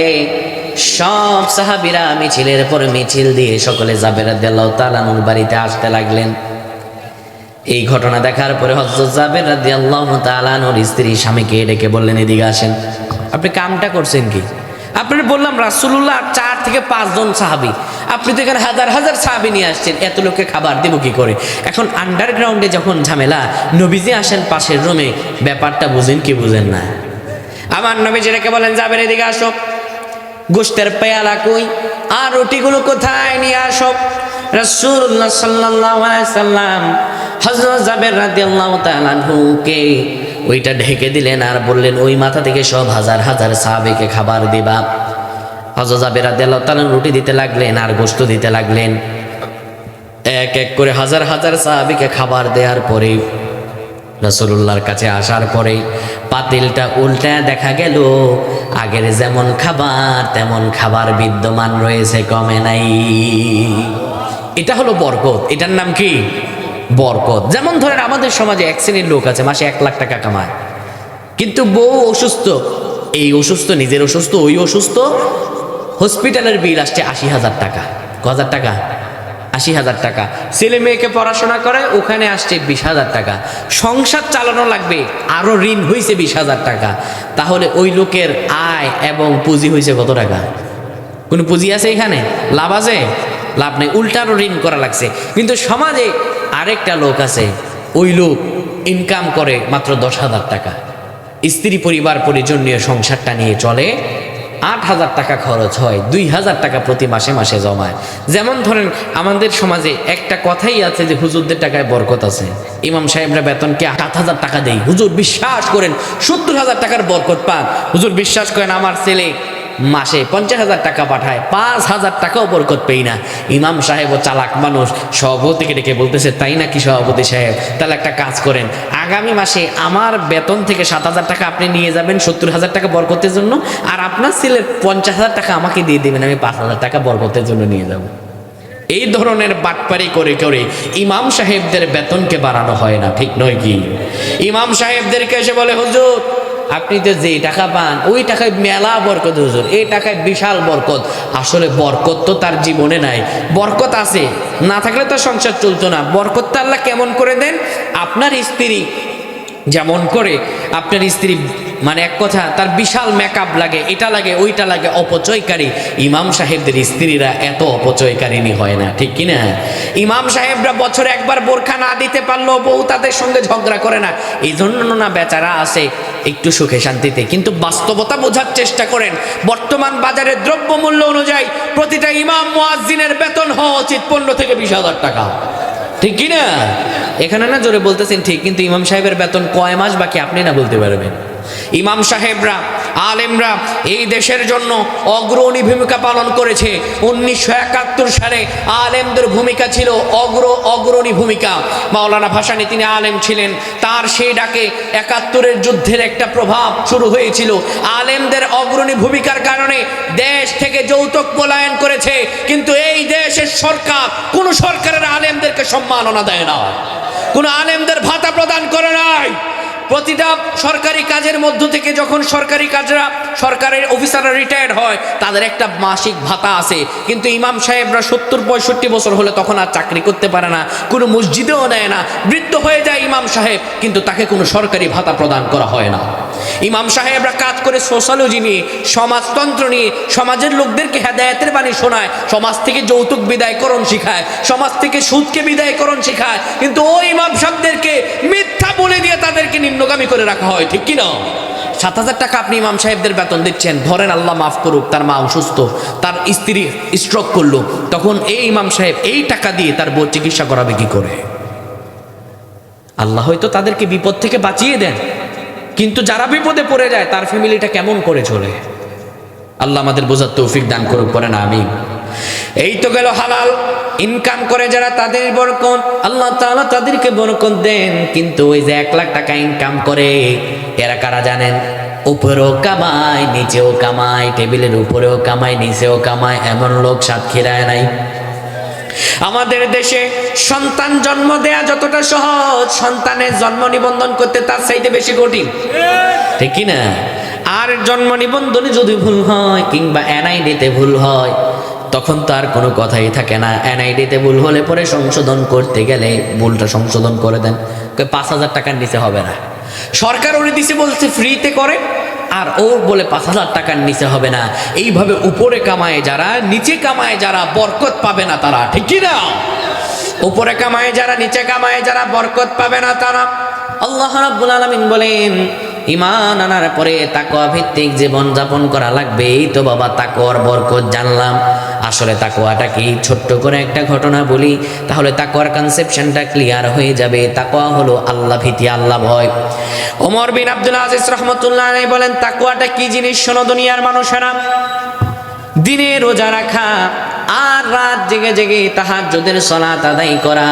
সব সাহাবীরা মিছিলের পর মিছিল দিয়ে সকলে জাবের রাদিয়াল্লাহু তাআলা আনহুর বাড়িতে আসতে লাগলেন। এই ঘটনা দেখার পরে হযরত জাবের রাদিয়াল্লাহু তাআলা আনহুর স্ত্রী স্বামীকে ডেকে বললেন, এদিকে আসেন, আপনি কামটা করছেন কি? আপনারা বললাম রাসূলুল্লাহ 4 থেকে 5 জন সাহাবী, আপনি তো এখানে হাজার হাজার সাহাবী নিয়ে আসছেন, এত লোককে খাবার দেব কি করে? এখন আন্ডারগ্রাউন্ডে যখন ঝামেলা, নবীজি আসেন পাশের রুমে, ব্যাপারটা বুঝেন কি বুঝেন না? আমার নবীজি ডেকে বলেন, জাবের এদিকে আসো, গোশতের পেয়ালা কই, আর রুটিগুলো কোথায় নিয়ে আসো। রাসূলুল্লাহ সাল্লাল্লাহু আলাইহি সাল্লাম হযরত জাবের রাদিয়াল্লাহু তাআলা আনহুকে ওইটা ঢেকে দিলেন আর বললেন, ওই মাথা থেকে সব হাজার হাজার সাহাবীকে খাবার দিবা। হযরত জাবের রাদিয়াল্লাহু তাআলা রুটি দিতে লাগলেন আর গোশত দিতে লাগলেন। এক এক করে হাজার হাজার সাহাবীকে খাবার দেওয়ার পরে রাসূলুল্লাহর কাছে আসার পরে পাতিলটা উল্টা দেখা গেল, আগের যেমন খাবার তেমন খাবার বিদ্যমান রয়েছে, কমে নাই। এটা হলো বরকত। এটার নাম কি? বরকত। যেমন ধরেন আমাদের সমাজে এক শ্রেণীর লোক আছে, মাসে 1 লাখ টাকা কামায়, কিন্তু বউ অসুস্থ, এই অসুস্থ, নিজের অসুস্থ, ওই অসুস্থ, হসপিটালের বিল আসছে 80,000 টাকা। কত টাকা? 80,000 টাকা। ছেলে মেয়েকে পড়াশোনা করে, ওখানে আসছে 20,000 টাকা। সংসার চালানো লাগবে, আরো ঋণ হয়েছে 20,000 টাকা। তাহলে ওই লোকের আয় এবং পুঁজি হয়েছে কত টাকা? কোন পুঁজি আছে এখানে? লাভ আছে? লাভ নেই, উল্টারও ঋণ করা লাগছে। কিন্তু সমাজে আরেকটা লোক আছে, ওই লোক ইনকাম করে মাত্র 10,000 টাকা, স্ত্রী পরিবার পরিজন নিয়ে সংসারটা নিয়ে চলে, 8,000 টাকা খরচ হয়, 2,000 টাকা প্রতি মাসে মাসে জমায়। যেমন ধরেন আমাদের সমাজে একটা কথাই আছে যে হুজুরদের টাকায় বরকত আছে। ইমাম সাহেবরা বেতনকে 7,000 টাকা দেয়, হুজুর বিশ্বাস করেন 70,000 টাকার বরকত পান। হুজুর বিশ্বাস করেন আমার ছেলে মাসে 50,000 টাকা পাঠায়, 5,000 টাকাও বরকত পেই না। ইমাম সাহেবও চালাক মানুষ, সভাপতিকে ডেকে বলতেছে, তাই নাকি সভাপতি সাহেব, তাহলে একটা কাজ করেন, আগামী মাসে আমার বেতন থেকে 7,000 টাকা আপনি নিয়ে যাবেন 70,000 টাকা বরকতের জন্য, আর আপনার ছেলের 50,000 টাকা আমাকে দিয়ে দেবেন, আমি 5,000 টাকা বরকতের জন্য নিয়ে যাব। এই ধরনের বাটপারি করে করে ইমাম সাহেবদের বেতনকে বাড়ানো হয় না, ঠিক নয় কি? ইমাম সাহেবদেরকে এসে বলে, হুজুর আপনি তো যে টাকা পান ওই টাকায় মেলা বরকত, হুজুর এই টাকায় বিশাল বরকত। আসলে বরকত তো তার জীবনে নাই, বরকত আছে, না থাকলে তো সংসার চলতো না। বরকত তো আল্লাহ কেমন করে দেন? আপনার স্ত্রী যেমন করে আপনার স্ত্রী মানে এক কথা তার বিশাল মেকআপ লাগে, এটা লাগে ওইটা লাগে, অপচয়কারী। ইমাম সাহেবদের স্ত্রীরা এত অপচয়কারিনী হয় না, ঠিক কিনা? ইমাম সাহেবরা বছরে একবার বোরখা না দিতে পারলেও বউ তাদের সঙ্গে ঝগড়া করে না, এই জন্য না বেচারা আসে একটু সুখে শান্তিতে। কিন্তু বাস্তবতা বোঝার চেষ্টা করেন, বর্তমান বাজারে দ্রব্যমূল্য অনুযায়ী প্রতিটা ইমাম মুয়াজ্জিনের বেতন হওয়া উচিত 15 থেকে 20,000 টাকা, ঠিক কিনা? এখানে না জোরে বলতেছেন ঠিক, কিন্তু ইমাম সাহেবের বেতন কয় মাস বাকি আপনি না বলতে পারবেন। ইমাম সাহেবরা, আলেমরা এই দেশের জন্য অগ্রণী ভূমিকা পালন করেছে। 1971 সালে আলেমদের ভূমিকা ছিল অগ্রণী ভূমিকা। মাওলানা ভাসানী তিনি আলেম ছিলেন, তার সেই ডাকে 71-এর যুদ্ধের একটা প্রভাব শুরু হয়েছিল। আলেমদের অগ্রণী ভূমিকার কারণে দেশ থেকে যৌতুক পলায়ন করেছে, কিন্তু এই দেশের সরকার, কোন সরকারের আলেমদেরকে সম্মাননা দেয় না, কোন আলেমদের ভাতা প্রদান করে নাই। প্রতিটা সরকারি কাজের মধ্য থেকে যখন সরকারের অফিসাররা রিটায়ার্ড হয়, তাদের একটা মাসিক ভাতা আছে, কিন্তু ইমাম সাহেবরা 70-65 বছর হলে তখন আর চাকরি করতে পারে না, কোনো মসজিদেও নেয় না, বৃদ্ধ হয়ে যায় ইমাম সাহেব, কিন্তু তাকে কোনো সরকারি ভাতা প্রদান করা হয় না। ইমাম সাহেবরা কাজ করে সোশ্যালজি নিয়ে, সমাজতন্ত্র নিয়ে, সমাজের লোকদেরকে হেদায়েতের বাণী শোনায়, সমাজ থেকে যৌতুক বিদায়করণ শিখায়, সমাজ থেকে সুদকে বিদায়করণ শিখায়, কিন্তু ওই ইমাম সাহেবদেরকে মিথ্যা বলে দিয়ে তাদেরকে নিম্নগামী করে রাখা হয়, ঠিক কিনা? 7,000 টাকা আপনি ইমাম সাহেবদের বেতন দিচ্ছেন, ধরেন আল্লাহ মাফ করুক তার মা অসুস্থ, তার স্ত্রী স্ট্রোক করলো, তখন এই ইমাম সাহেব এই টাকা দিয়ে তার বউ চিকিৎসা করাবে কি করে? আল্লাহ হয়তো তাদেরকে বিপদ থেকে বাঁচিয়ে দেন, কিন্তু যারা বিপদে পড়ে যায় তার ফ্যামিলিটা কেমন করে চলে? আল্লাহ আমাদের বোঝার তৌফিক দান করুক, পরে না আমিন। এই তো গেল হালাল ইনকাম করে যারা, তাদের বরকত, আল্লাহ তাআলা তাদেরকে বরকত দেন। কিন্তু ওই যে 1 লাখ টাকা ইনকাম করে, এরা কারা জানেন? উপরেও কামায়, নিচেও কামায়, টেবিলের উপরেও কামায়, নিচেও কামায়, এমন লোক সাতক্ষীরায় নাই। আমাদের দেশে সন্তান জন্ম দেয়া যতটা সহজ, সন্তানের জন্ম নিবন্ধন করতে তার চাইতে বেশি কঠিন, ঠিক কি না? আর জন্ম নিবন্ধনে যদি ভুল হয় কিংবা এনআইডিতে ভুল হয়, তখন তো আর কোনো কথাই থাকে না। এনআইডিতে ভুল হলে পরে সংশোধন করতে গেলে ভুলটা সংশোধন করে দেন, 5,000 টাকার নিচে হবে না। সরকার ওরে দিছে বলছে ফ্রিতে করে, আর ও বলে 5,000 টাকার নিচে হবে না। এইভাবে উপরে কামায় যারা, নিচে কামায় যারা, বরকত পাবে না তারা, ঠিক কি না? উপরে কামায় যারা, নিচে কামায় যারা, বরকত পাবে না তারা। আল্লাহ রাব্বুল আলামিন বলেন, ঈমান আনার পরে তাকওয়া ভিত্তিক জীবন যাপন করা লাগবে। এই তো বাবা তাকওয়ার বরকত জানলাম। আসলে তাকওয়াটা কি? ছোট্ট করে একটা ঘটনা বলি, তাহলে তাকওয়ার কনসেপশনটা ক্লিয়ার হয়ে যাবে। তাকওয়া হলো আল্লাহ ভীতি, আল্লাহ ভয়। ওমর বিন আব্দুল আজিজ রাহমাতুল্লাহ আলাইহি বলেন, তাকওয়াটা কি জিনিস? শোনো দুনিয়ার মানুষেরা, দিনে রোজা রাখা আর রাত জেগে জেগে তাহাজ্জুদের সালাত আদায় করা,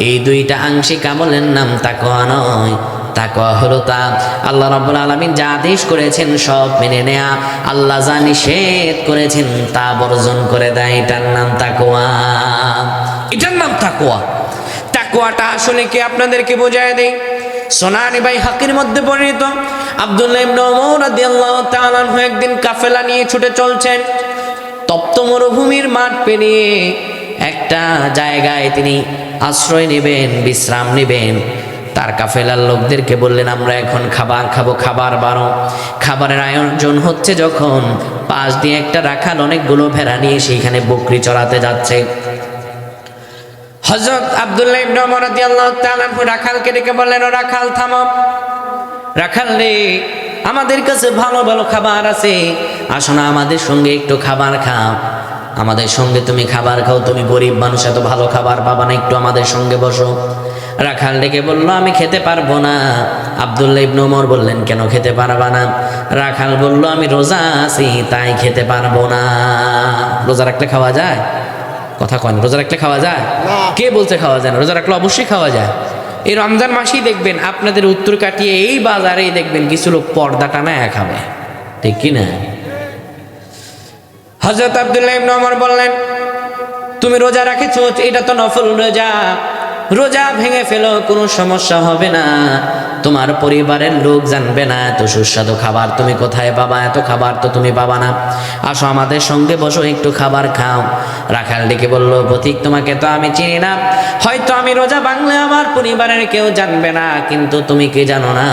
এই দুইটা আংশিক আমলের নাম তাকওয়া নয়। তাকওয়া হলো তা আল্লাহ রাব্বুল আলামিন যা আদেশ করেছেন সব মেনে নেয়া, আল্লাহ যা নিষেধ করেছেন তা বর্জন করে দেয়, এটার নাম তাকওয়া। এটার নাম তাকওয়া। তাকওয়াটা আসলে কি আপনাদেরকে বোঝায় দেই। সোনানি ভাই হাকির মধ্যে বর্ণিত আব্দুল্লাহ ইবনে ওমর রাদিয়াল্লাহু তাআলা আনহু একদিন কাফেলা নিয়ে ছুটে চলছেন। তপ্ত মরুভূমির মাঠ পেরিয়ে একটা জায়গায় তিনি আশ্রয় নেবেন, বিশ্রাম নেবেন। তার কাফেলার লোকদেরকে বললেন, আমরা এখন খাবার খাবো, খাবার বারো। খাবারের আয়োজন হচ্ছে যখন, পাশ দিয়ে একটা রাখাল অনেকগুলো ভেড়া নিয়ে সেইখানে বকরি চড়াতে যাচ্ছে। হযরত আব্দুল্লাহ ইবনে ওমর রাদিয়াল্লাহু তাআলা আনহু রাখালকে ডেকে বললেন, ও রাখাল থামো। রাখাল রে, আমাদের কাছে ভালো ভালো খাবার আছে, আসো না আমাদের সঙ্গে একটু খাবার খাও। আমাদের সঙ্গে তুমি খাবার খাও, তুমি গরিব মানুষ, এত ভালো খাবার পাবা না, একটু আমাদের সঙ্গে বসো। রাখাল ডেকে বলল, আমি খেতে পারবো না। আব্দুল্লাহ ইবনে ওমর বললেন, কেন খেতে পারবা না? রাখাল বলল, আমি রোজা আছি তাই খেতে পারবো না। রোজা রাখলে খাওয়া যায়? কথা কন, রোজা রাখলে খাওয়া যায়? কে বলছে খাওয়া যায় না? রোজা রাখলে অবশ্যই খাওয়া যায়। এই রমজান মাসেই দেখবেন আপনাদের উত্তর কাটিয়ে এই বাজারেই দেখবেন কিছু লোক পর্দা টানায় খাবে, ঠিক কি না? হযরত আব্দুল্লাহ ইবনে ওমর বললেন, তুমি রোজা রাখেছো, এটা তো নফল রোজা, রোজা ভেঙে ফেলো, কোনো সমস্যা হবে না। তোমার পরিবারের লোক জানবে না এত সুস্বাদু খাবার তুমি কোথায় পাবা, এত খাবার তো তুমি পাবা না, আসো আমাদের সঙ্গে বসো একটু খাবার খাও। রাখাল ডেকে বলল, পথিক তোমাকে তো আমি চিনি না, হয়তো আমি রোজা ভাঙলে আমার পরিবারের কেউ জানবে না, কিন্তু তুমি কি জানো না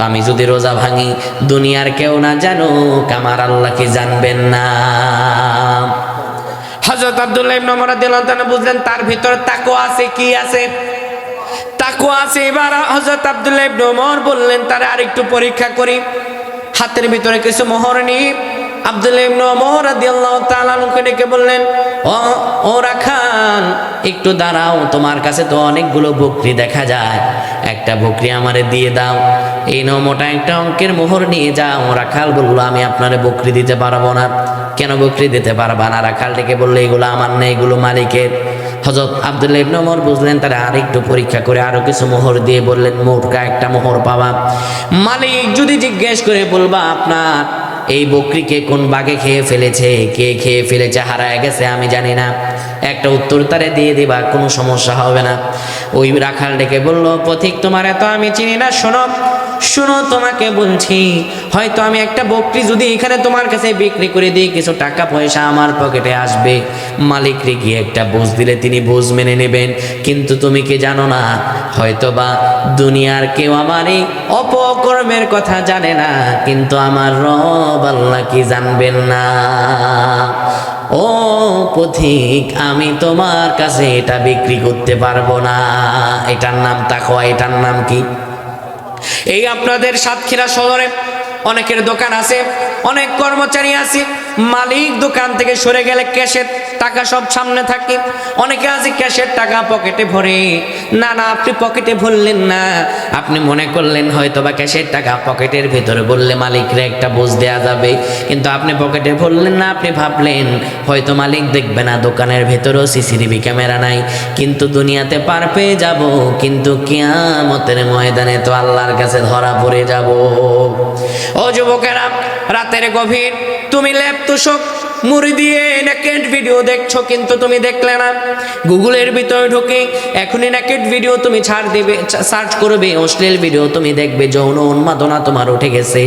আমি যদি রোজা ভাঙি দুনিয়ার কেউ না জানুক আমার আল্লাহ কি জানবেন না। হযরত আব্দুল্লাহ ইবনে ওমর রাদিয়াল্লাহু তাআলা বুঝলেন তার ভিতরে তাকওয়া আছে, কি আছে? তাকওয়া আছে। এবার হযরত আব্দুল্লাহ ইবনে ওমর বললেন তারে আরেকটু পরীক্ষা করি, হাতের ভিতরে কিছু মোহর নিয়ে আব্দুল্লাহ ইবনে ওমর রাদিয়াল্লাহু তাআলা আনহুকে ডেকে বললেন, ও রাখাল একটু দাঁড়াও, তোমার কাছে তো অনেকগুলো বকরি দেখা যায়, একটা বকরি আমারে দিয়ে দাও, এই নাও মোটা একটা অঙ্কের মোহর নিয়ে যাও। রাখাল বলল, আমি আপনারে বকরি দিতে পারবো না। কেন বকরি দিতে পারবা না? রাখাল ডেকে বললো, এগুলো আমার না, এগুলো মালিকের। হযরত আব্দুল্লাহ ইবনে ওমর বুঝলেন তারা আরেকটু পরীক্ষা করে আরো কিছু মোহর দিয়ে বললেন, মোটকা একটা মোহর পাবা, মালিক যদি জিজ্ঞেস করে বলবা আপনার এই বকরিকে কোন বাঘে খেয়ে ফেলেছে, কে খেয়ে ফেলেছে, হারায় গেছে আমি জানি না, একটা উত্তর তারে দিয়ে দিবা, কোনো সমস্যা হবে না। ওই রাখাল ডেকে বলল, পথিক তোমার এত আমি চিনি না, শোনো শোনো তোমাকে বলছি, হয়তো আমি একটা বকরি যদি এখানে তোমার কাছে বিক্রি করে দিই কিছু টাকা পয়সা আমার পকেটে আসবে, মালিকরে গিয়ে একটা বুঝ দিলে তিনি বুঝ মেনে নেবেন, কিন্তু তুমি কি জানো না হয়তো বা দুনিয়ার কেউ আমার এই অপকর্মের কথা জানে না, কিন্তু আমার রব আল্লাহ কি জানবেন না। ও পথিক আমি তোমার কাছে এটা বিক্রি করতে পারবো না। এটার নাম তাকওয়া। এটার নাম কি? এই আপনাদের সাতক্ষীরা শহরে অনেকের দোকান আছে, অনেক কর্মচারী আছে, মালিক দোকান থেকে সরে গেলে ক্যাশের টাকা সব সামনে থাকে, অনেকে আছে ক্যাশের টাকা পকেটে ভরে। না না, আপনি পকেটে ভরলেন না, আপনি মনে করলেন হয়তো বা ক্যাশের টাকা পকেটের ভেতরে বললে মালিকরে একটা বুঝ দেয়া যাবে, কিন্তু আপনি পকেটে ভরলেন না, আপনি ভাবলেন হয়তো মালিক দেখবে না, দোকানের ভেতরেও সিসিটিভি ক্যামেরা নাই, কিন্তু দুনিয়াতে পার পেয়ে যাব, কিন্তু কিয়ামতের ময়দানে তো আল্লাহর কাছে ধরা পড়ে যাব। ও যুবকেরা, রাতের গভীর তুমি ল্যাপ তোষক মুড়ি দিয়ে নেকেড ভিডিও দেখছো, কিন্তু তুমি দেখলে না। গুগলের ভিতরে ঢুকে এখনই নেকেড ভিডিও তুমি ছাড় দিবে, সার্চ করবে, অশ্লীল ভিডিও তুমি দেখবে, যৌন উন্মাদনা তোমার উঠে গেছে,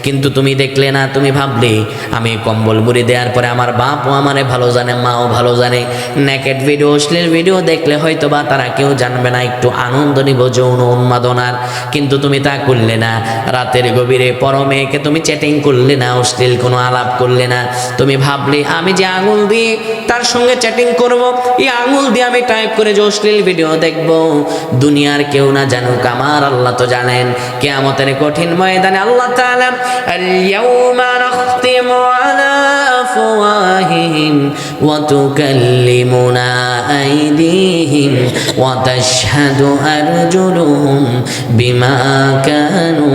কিন্তু তুমি দেখলে না। তুমি ভাবলে আমি কম্বল মুড়ি দেওয়ার পরে আমার বাপও আমারে ভালো জানে, মাও ভালো জানে, নেকেড ভিডিও অশ্লীল ভিডিও দেখলে হয়তো বা তারা কেউ জানবে না, একটু আনন্দ নিব যৌন উন্মাদনার, কিন্তু তুমি তা করলে না। রাতের গভীরে পর মেয়েকে তুমি চ্যাটিং করলে না, অশ্লীল কোনো আলাপ করলে না। তুমি ভাবলে আমি যে আঙুল দিয়ে তার সঙ্গে চ্যাটিং করব, এই আঙুল দিয়ে আমি টাইপ করে যে অশ্লীল ভিডিও দেখব, দুনিয়ার কেউ না জানুক, আমার আল্লাহ তো জানেন। কিয়ামতের কঠিন ময়দানে আল্লাহ তাআলা আল-ইয়াউমা নাখতিমু আলা আফওয়াহিহিম ওয়া তুকাল্লিমুনা আইদিহিম ওয়া তাশহাদু আরজুলুহুম বিমা কানু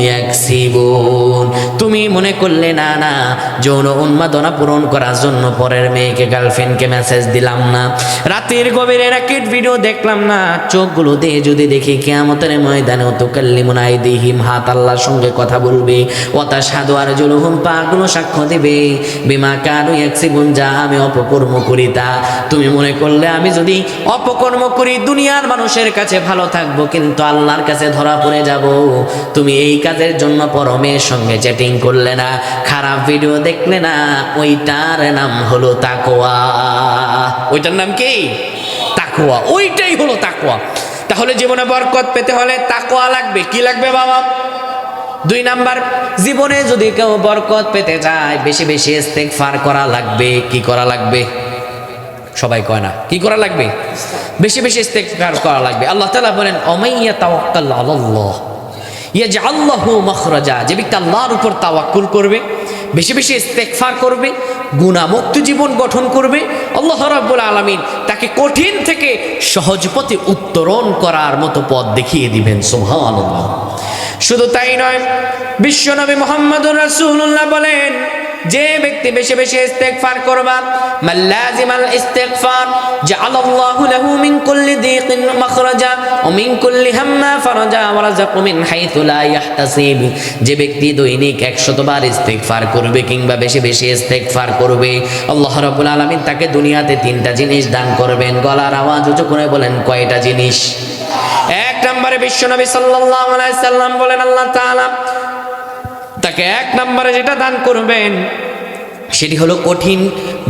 ইয়াকসিবুন। তুমি মনে করলে না না, যৌন উন্মাদনা পূরণ করার জন্য পরের মেয়েকে গার্লফ্রেন্ডকে মেসেজ দিলাম না, রাতের গভীরে র্যাকেট ভিডিও দেখলাম না, চোখগুলো দিয়ে যদি দেখি কিয়ামতের ময়দানে তুকাল্লিমুনা আইদিহিম, হাত আল্লাহর সঙ্গে কথা বলবে, ওয়া তাশহাদু আরজুলুহুম, পাগুলো সাক্ষ্য দিবে, বিমা কানু ইয়াকসিবুন, যা আমি অপকর্ম করি তা। তুমি মনে করলে আমি যদি অপকর্ম করি দুনিয়ার মানুষের কাছে ভালো থাকবো, কিন্তু আল্লাহর কাছে ধরা পড়ে যাব। তুমি এই কাজের জন্য পর মেয়ের সঙ্গে চ্যাটিং করলে না, খারাপ ভিডিও দেখলে না, ওইটার নাম হলো তাকওয়া। ওইটার নাম কি? তাকওয়া। ওইটাই হলো তাকওয়া। তাহলে জীবনে বরকত পেতে হলে তাকওয়া লাগবে। কি লাগবে বাবা? 2 নাম্বার, জীবনে যদি কেউ বরকত পেতে চায় বেশি বেশি ইস্তেগফার করা লাগবে। কি করা লাগবে? সবাই কয় না, কি করা লাগবে? বেশি বেশি ইস্তেগফার করা লাগবে। আল্লাহ তাআলা বলেন, ওমাইয়া তাওয়াক্কাল আলাল্লাহ ইয়াজআল লাহু মাখরাজা, যে ব্যক্তি আল্লাহর উপর তাওয়াক্কুল করবে, বেশি বেশি ইস্তেগফার করবে, গুনাহমুক্ত জীবন গঠন করবে, আল্লাহ রাব্বুল আলামিন তাকে কঠিন থেকে সহজ পথে উত্তরণ করার মতো পথ দেখিয়ে দিবেন। সুবহানাল্লাহ। শুধু তাই নয়, বিশ্বনবী মুহাম্মদুর রাসূলুল্লাহ বলেন, যে ব্যক্তি বেশি বেশি ইস্তেগফার করবা, মাল্লাজিমাল ইস্তেগফার জাআলাল্লাহু লাহু মিন কুল্লি দীকিন মাখরাজা ওয়া মিন কুল্লি হাম্মা ফারাজা ওয়া রাযাকু মিন হাইতু লা ইয়াহতাসিব। যে ব্যক্তি দৈনিক 100 বার ইস্তেগফার করবে কিংবা বেশি বেশি ইস্তেগফার করবে, আল্লাহ রাব্বুল আলামিন তাকে দুনিয়াতে 3টা জিনিস দান করবেন। গলার আওয়াজ উঁচু করে বলেন, কয়টা জিনিস? এক নম্বরে বিশ্বনবী সাল্লাল্লাহু আলাইহি সাল্লাম বলেন আল্লাহ তাআলা তাকে এক নম্বরে যেটা দান করবেন সেটি হলো কঠিন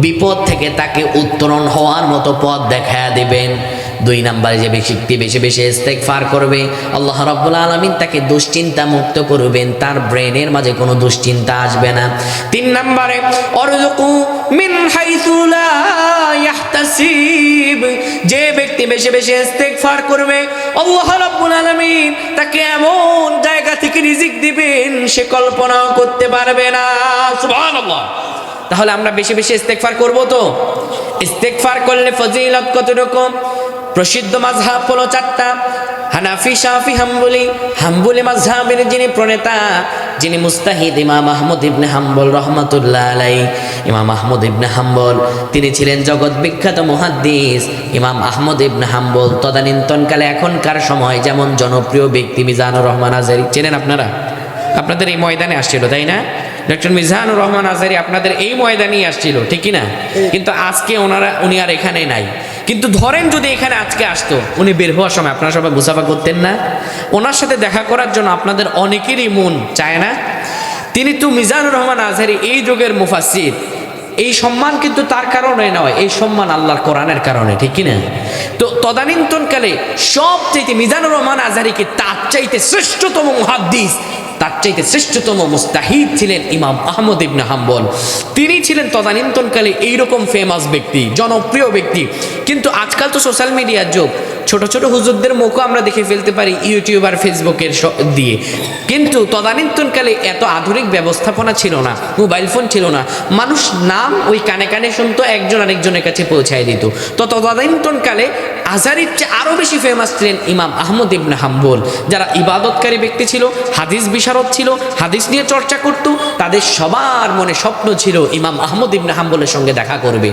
বিপদ থেকে তাকে উত্তরণ হওয়ার মতো পথ দেখায়া দিবেন। দুই নম্বরে যে ব্যক্তি বেশি বেশি ইস্তেগফার করবে আল্লাহ রাব্বুল আলামিন তাকে দুশ্চিন্তা মুক্ত করবেন, তার ব্রেনের মাঝে কোনো দুশ্চিন্তা আসবে না। তিন নম্বরে অরযুকু মিন হাইসু লা ইয়াহতাসিব, যে ব্যক্তি বেশি বেশি ইস্তেগফার করবে আল্লাহ রাব্বুল আলামিন তাকে এমন জায়গা থেকে রিজিক দিবেন সে কল্পনাও করতে পারবে না। সুবহানাল্লাহ। তাহলে আমরা বেশি বেশি ইস্তেগফার করব তো? ইস্তেগফার করলে ফজিলত কত রকম? প্রসিদ্ধ মাযহাব হলো চারটা, হানাফি, শাফি, হাম্বলি। হাম্বলি মাযহাবের যিনি প্রণেতা, যিনি মুস্তাহিদ, ইমাম আহমদ ইবনে হাম্বল রাহমাতুল্লাহ আলাইহি। ইমাম আহমদ ইবনে হাম্বল তিনি ছিলেন জগৎ বিখ্যাত মুহাদ্দিস। ইমাম আহমদ ইবনে হাম্বল তদানীন্তনকালে এখনকার সময় যেমন জনপ্রিয় ব্যক্তি মিজানুর রহমান আজহারী, চেনেন আপনারা? আপনাদের এই ময়দানে আসছিল তাই না? ডক্টর মিজানুর রহমান আজহারী আপনাদের এই ময়দানেই আসছিল, ঠিক কি না? কিন্তু আজকে উনি আর এখানে নাই। কিন্তু ধরেন যদি এখানে আজকে আসতো, উনি বের হওয়ার সময় আপনারা সবাই মুসাফা করতেন না? ওনার সাথে দেখা করার জন্য আপনাদের অনেকেরই মন চায় না? তিনি তো মিজানুর রহমান আজহারী এই যুগের মুফাসসির। এই সম্মান কিন্তু তার কারণে নয়, এই সম্মান আল্লাহর কোরআনের কারণে, ঠিক কি না? তো তদানীন্তনকালে সবচেয়ে মিজানুর রহমান আজহারীকে তার চাইতে শ্রেষ্ঠতম মুহাদ্দিস, তার চাইতে শ্রেষ্ঠতম মুস্তাহিদ ছিলেন ইমাম আহমদ ইবনে হাম্বল। তিনি ছিলেন তদানীন্তনকালে এইরকম ফেমাস ব্যক্তি, জনপ্রিয় ব্যক্তি। কিন্তু আজকাল তো সোশ্যাল মিডিয়ার যুগ, ছোট ছোট হুজুরদের মুখও আমরা দেখে ফেলতে পারি ইউটিউব আর ফেসবুকের দিয়ে। কিন্তু তদানীন্তনকালে এত আধুনিক ব্যবস্থাপনা ছিল না, মোবাইল ফোন ছিল না, মানুষ নাম ওই কানে কানে শুনতো, একজন আরেকজনের কাছে পৌঁছায় দিত। তো তদানীন্তনকালে আজহারীর চেয়ে আরও বেশি ফেমাস ছিলেন ইমাম আহমদ ইবনে হাম্বল। যারা ইবাদতকারী ব্যক্তি ছিল, হাদিস বিশারদ ছিল, হাদিস নিয়ে চর্চা করত, তাদের সবার মনে স্বপ্ন ছিল ইমাম আহমদ ইবনে হাম্বলের সঙ্গে দেখা করবে।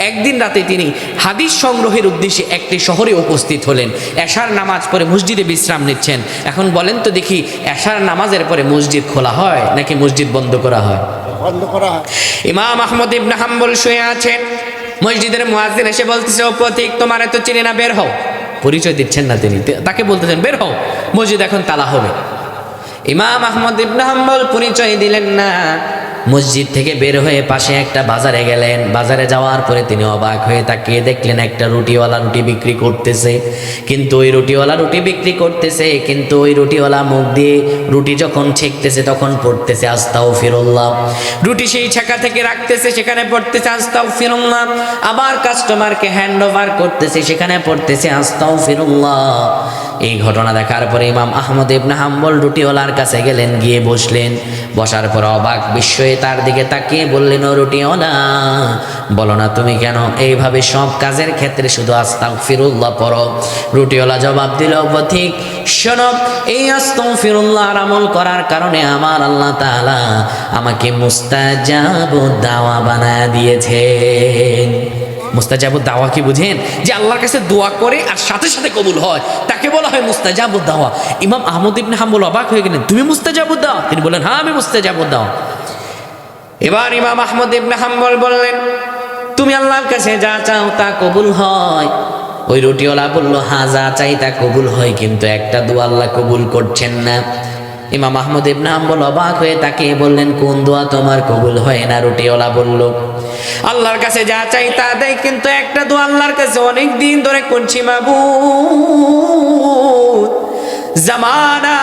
একদিন রাতে তিনি হাদিস সংগ্রহের উদ্দেশ্যে একটি শহরে উপস্থিত হলেন। এশার নামাজ পড়ে মসজিদে বিশ্রাম নিচ্ছেন। এখন বলেন তো দেখি, এশার নামাজের পরে মসজিদ খোলা হয় নাকি মসজিদ বন্ধ করা হয়? বন্ধ করা হয়। ইমাম আহমদ ইবনে হাম্বল শুয়ে আছেন, মসজিদের মুয়াজ্জিন এসে বলতেছে, ও পথিক, তোমার এত চিনি না, বের হও। পরিচয় দিচ্ছেন না তিনি, তাকে বলতেছেন বের হও, মসজিদ এখন তালা হবে। ইমাম আহমদ ইবনে হাম্বল পরিচয় দিলেন না। মসজিদ থেকে বের হয়ে পাশে একটা বাজারে গেলেন। বাজারে যাওয়ার পরে তিনি অবাক হয়ে তাকিয়ে দেখলেন একটা রুটিওয়ালা রুটি বিক্রি করতেছে। কিন্তু ওই রুটিওয়ালা রুটি বিক্রি করতেছে, কিন্তু ওই রুটিওয়ালা মুখ দিয়ে রুটি যখন ছেঁকতেছে তখন পড়তেছে আস্তাগফিরুল্লাহ। রুটি সেই ছেঁকা থেকে রাখতেছে, সেখানে পড়তেছে আস্তাগফিরুল্লাহ। আবার কাস্টমারকে হ্যান্ড ওভার করতেছে, সেখানে পড়তেছে আস্তাগফিরুল্লাহ। এই ঘটনা দেখার পরে ইমাম আহমদ ইবনে হাম্বল রুটিওয়ালার কাছে গেলেন, গিয়ে বসলেন। বসার পর অবাক বিস্ময়ে তার দিকে তাকিয়ে বললেন, ও রুটিওয়ালা, বলো না তুমি কেন এইভাবে সব কাজের ক্ষেত্রে শুধু আস্তাগফিরুল্লাহ পড়ো? রুটিওয়ালা জবাব দিল, পথিক শোনো, এই আস্তাগফিরুল্লাহর আমল করার কারণে আমার আল্লাহ তাআলা আমাকে মুস্তাজাবুদ দাওয়া বানায় দিয়েছেন। মুস্তাজাবুদ দাওয়া কি বুঝেন? যে আল্লাহর কাছে দোয়া করে আর সাথে সাথে কবুল হয়, তাকে বলা হয় মুস্তাজাবুদ দাওয়া। ইমাম আহমদ ইবনে হাম্বল অবাক হয়ে গেলেন, তুমি মুস্তাজাবুদ দাওয়া? তিনি বললেন, হ্যাঁ আমি মুস্তাজাবুদ দাওয়া। এবার ইমাম আহমদ ইবনে হাম্বল বললেন, তুমি আল্লাহর কাছে যা চাও তা কবুল হয়? ওই রুটিওয়ালা বলল, হ্যাঁ যা চাই তা কবুল হয়, কিন্তু একটা দোয়া আল্লাহ কবুল করছেন না। ইমাম আহমদ ইবনে হাম্বল অবাক হয়ে তাকিয়ে বললেন, কোন দোয়া তোমার কবুল হয় না? রুটিওয়ালা বলল, আল্লাহর কাছে যা চাই তা দেয়, কিন্তু একটা দোয়া আল্লাহর কাছে অনেক দিন ধরে করছি, মাবুদ জামানা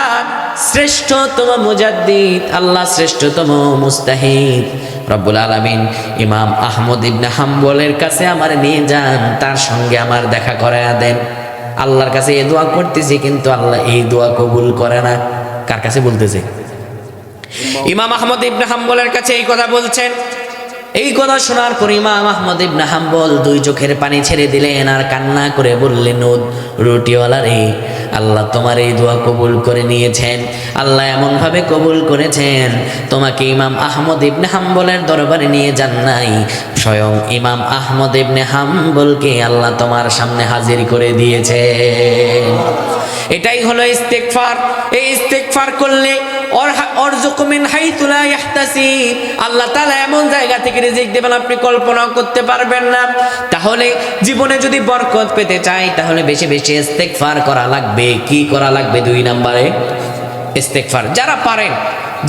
শ্রেষ্ঠতম মুজাদ্দিদ, আল্লাহ শ্রেষ্ঠতম মুস্তাহিদ রব্বুল আলামিন ইমাম আহমদ ইবনে হাম্বলের কাছে আমার নিয়ে যান, তার সঙ্গে আমার দেখা করায়া দেন। আল্লাহর কাছে এই দোয়া করতেছি, কিন্তু আল্লাহ এই দোয়া কবুল করে না। কার কাছে বলতেছে? ইমাম আহমদ ইবনে হাম্বলের কাছে এই কথা বলছেন। এই কথা শোনার পর ইমাম আহমদ ইবনে হাম্বল দুই চোখের পানি ছেড়ে দিলেন আর কান্না করে বললেন, ও রুটিওয়ালা রে, আল্লাহ তোমার এই দোয়া কবুল করে নিয়েছেন। আল্লাহ এমনভাবে কবুল করেছেন, তোমাকে ইমাম আহমদ ইবনে হাম্বলের দরবারে নিয়ে যান নাই, স্বয়ং ইমাম আহমদ ইবনে হাম্বলকে আল্লাহ তোমার সামনে হাজির করে দিয়েছেন। এটাই হলো ইস্তেগফার। এই ইস্তেগফার করলে অরযুকু মিন হাইতু লা আসতেছি, আল্লাহ তাআলা এমন জায়গা থেকে রিজিক দেবেন আপনি কল্পনাও করতে পারবেন না। তাহলে জীবনে যদি বরকত পেতে চাই তাহলে বেশি বেশি ইস্তেগফার করা লাগবে। কি করা লাগবে? 2 নম্বরে ইস্তেগফার।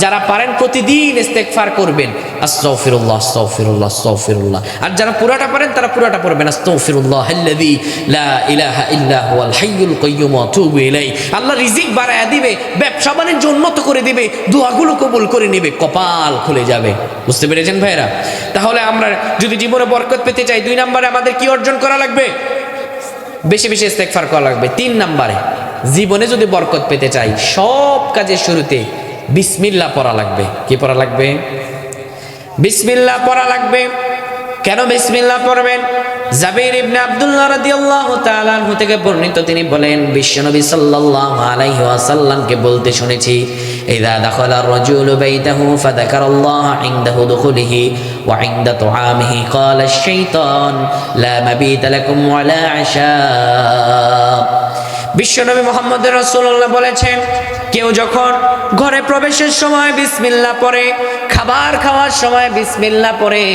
যারা পারেন প্রতিদিন ইস্তেগফার করবেন, আস্তাগফিরুল্লাহ আস্তাগফিরুল্লাহ আস্তাগফিরুল্লাহ। আর যারা পুরাটা পারেন তারা পুরাটা পড়বেন, আস্তাগফিরুল্লাহাল্লাযী লা ইলাহা ইল্লা হুয়াল হাইয়ুল কাইয়্যুম ওয়া আতুবু ইলাইহি। আল্লাহ রিজিক বাড়ায়া দিবে, ব্যবসা বাণিজ্য উন্নত করে দিবে, দোয়াগুলো কবুল করে নেবে, কপাল খুলে যাবে। বুঝতে পেরেছেন ভাইরা? তাহলে আমরা যদি জীবনে বরকত পেতে চাই 2 নম্বরে আমাদের কি অর্জন করা লাগবে? বেশি বেশি ইস্তেগফার করা লাগবে। 3 নম্বরে জীবনে যদি বরকত পেতে চাই সব কাজের শুরুতে বিসমিল্লাহ পড়া লাগবে। কি পড়া লাগবে? বিসমিল্লাহ পড়া লাগবে। কেন বিসমিল্লাহ পড়বেন? জাবির ইবনে আব্দুল্লাহ রাদিয়াল্লাহু তাআলা আনহু থেকে বর্ণিত, তিনি বলেন বিশ্বনবী সাল্লাল্লাহু আলাইহি ওয়াসাল্লামকে বলতে শুনেছি, ইযা দাখালা আর-রাজুলু বাইতাহু ফাযাকারাল্লাহা ইনদাহু দুখুলিহি ওয়া ইনদা তুআমিহি ক্বালা আশ-শাইতান লা মাবিতা লাকুম ওয়া লা আশা। বিশ্বনবী মুহাম্মদ রাসূলুল্লাহ বলেছেন, কেউ যখন ঘরে প্রবেশের সময় বিসমিল্লাহ পড়ে, খাবার খাওয়ার সময় বিসমিল্লাহ পড়ে,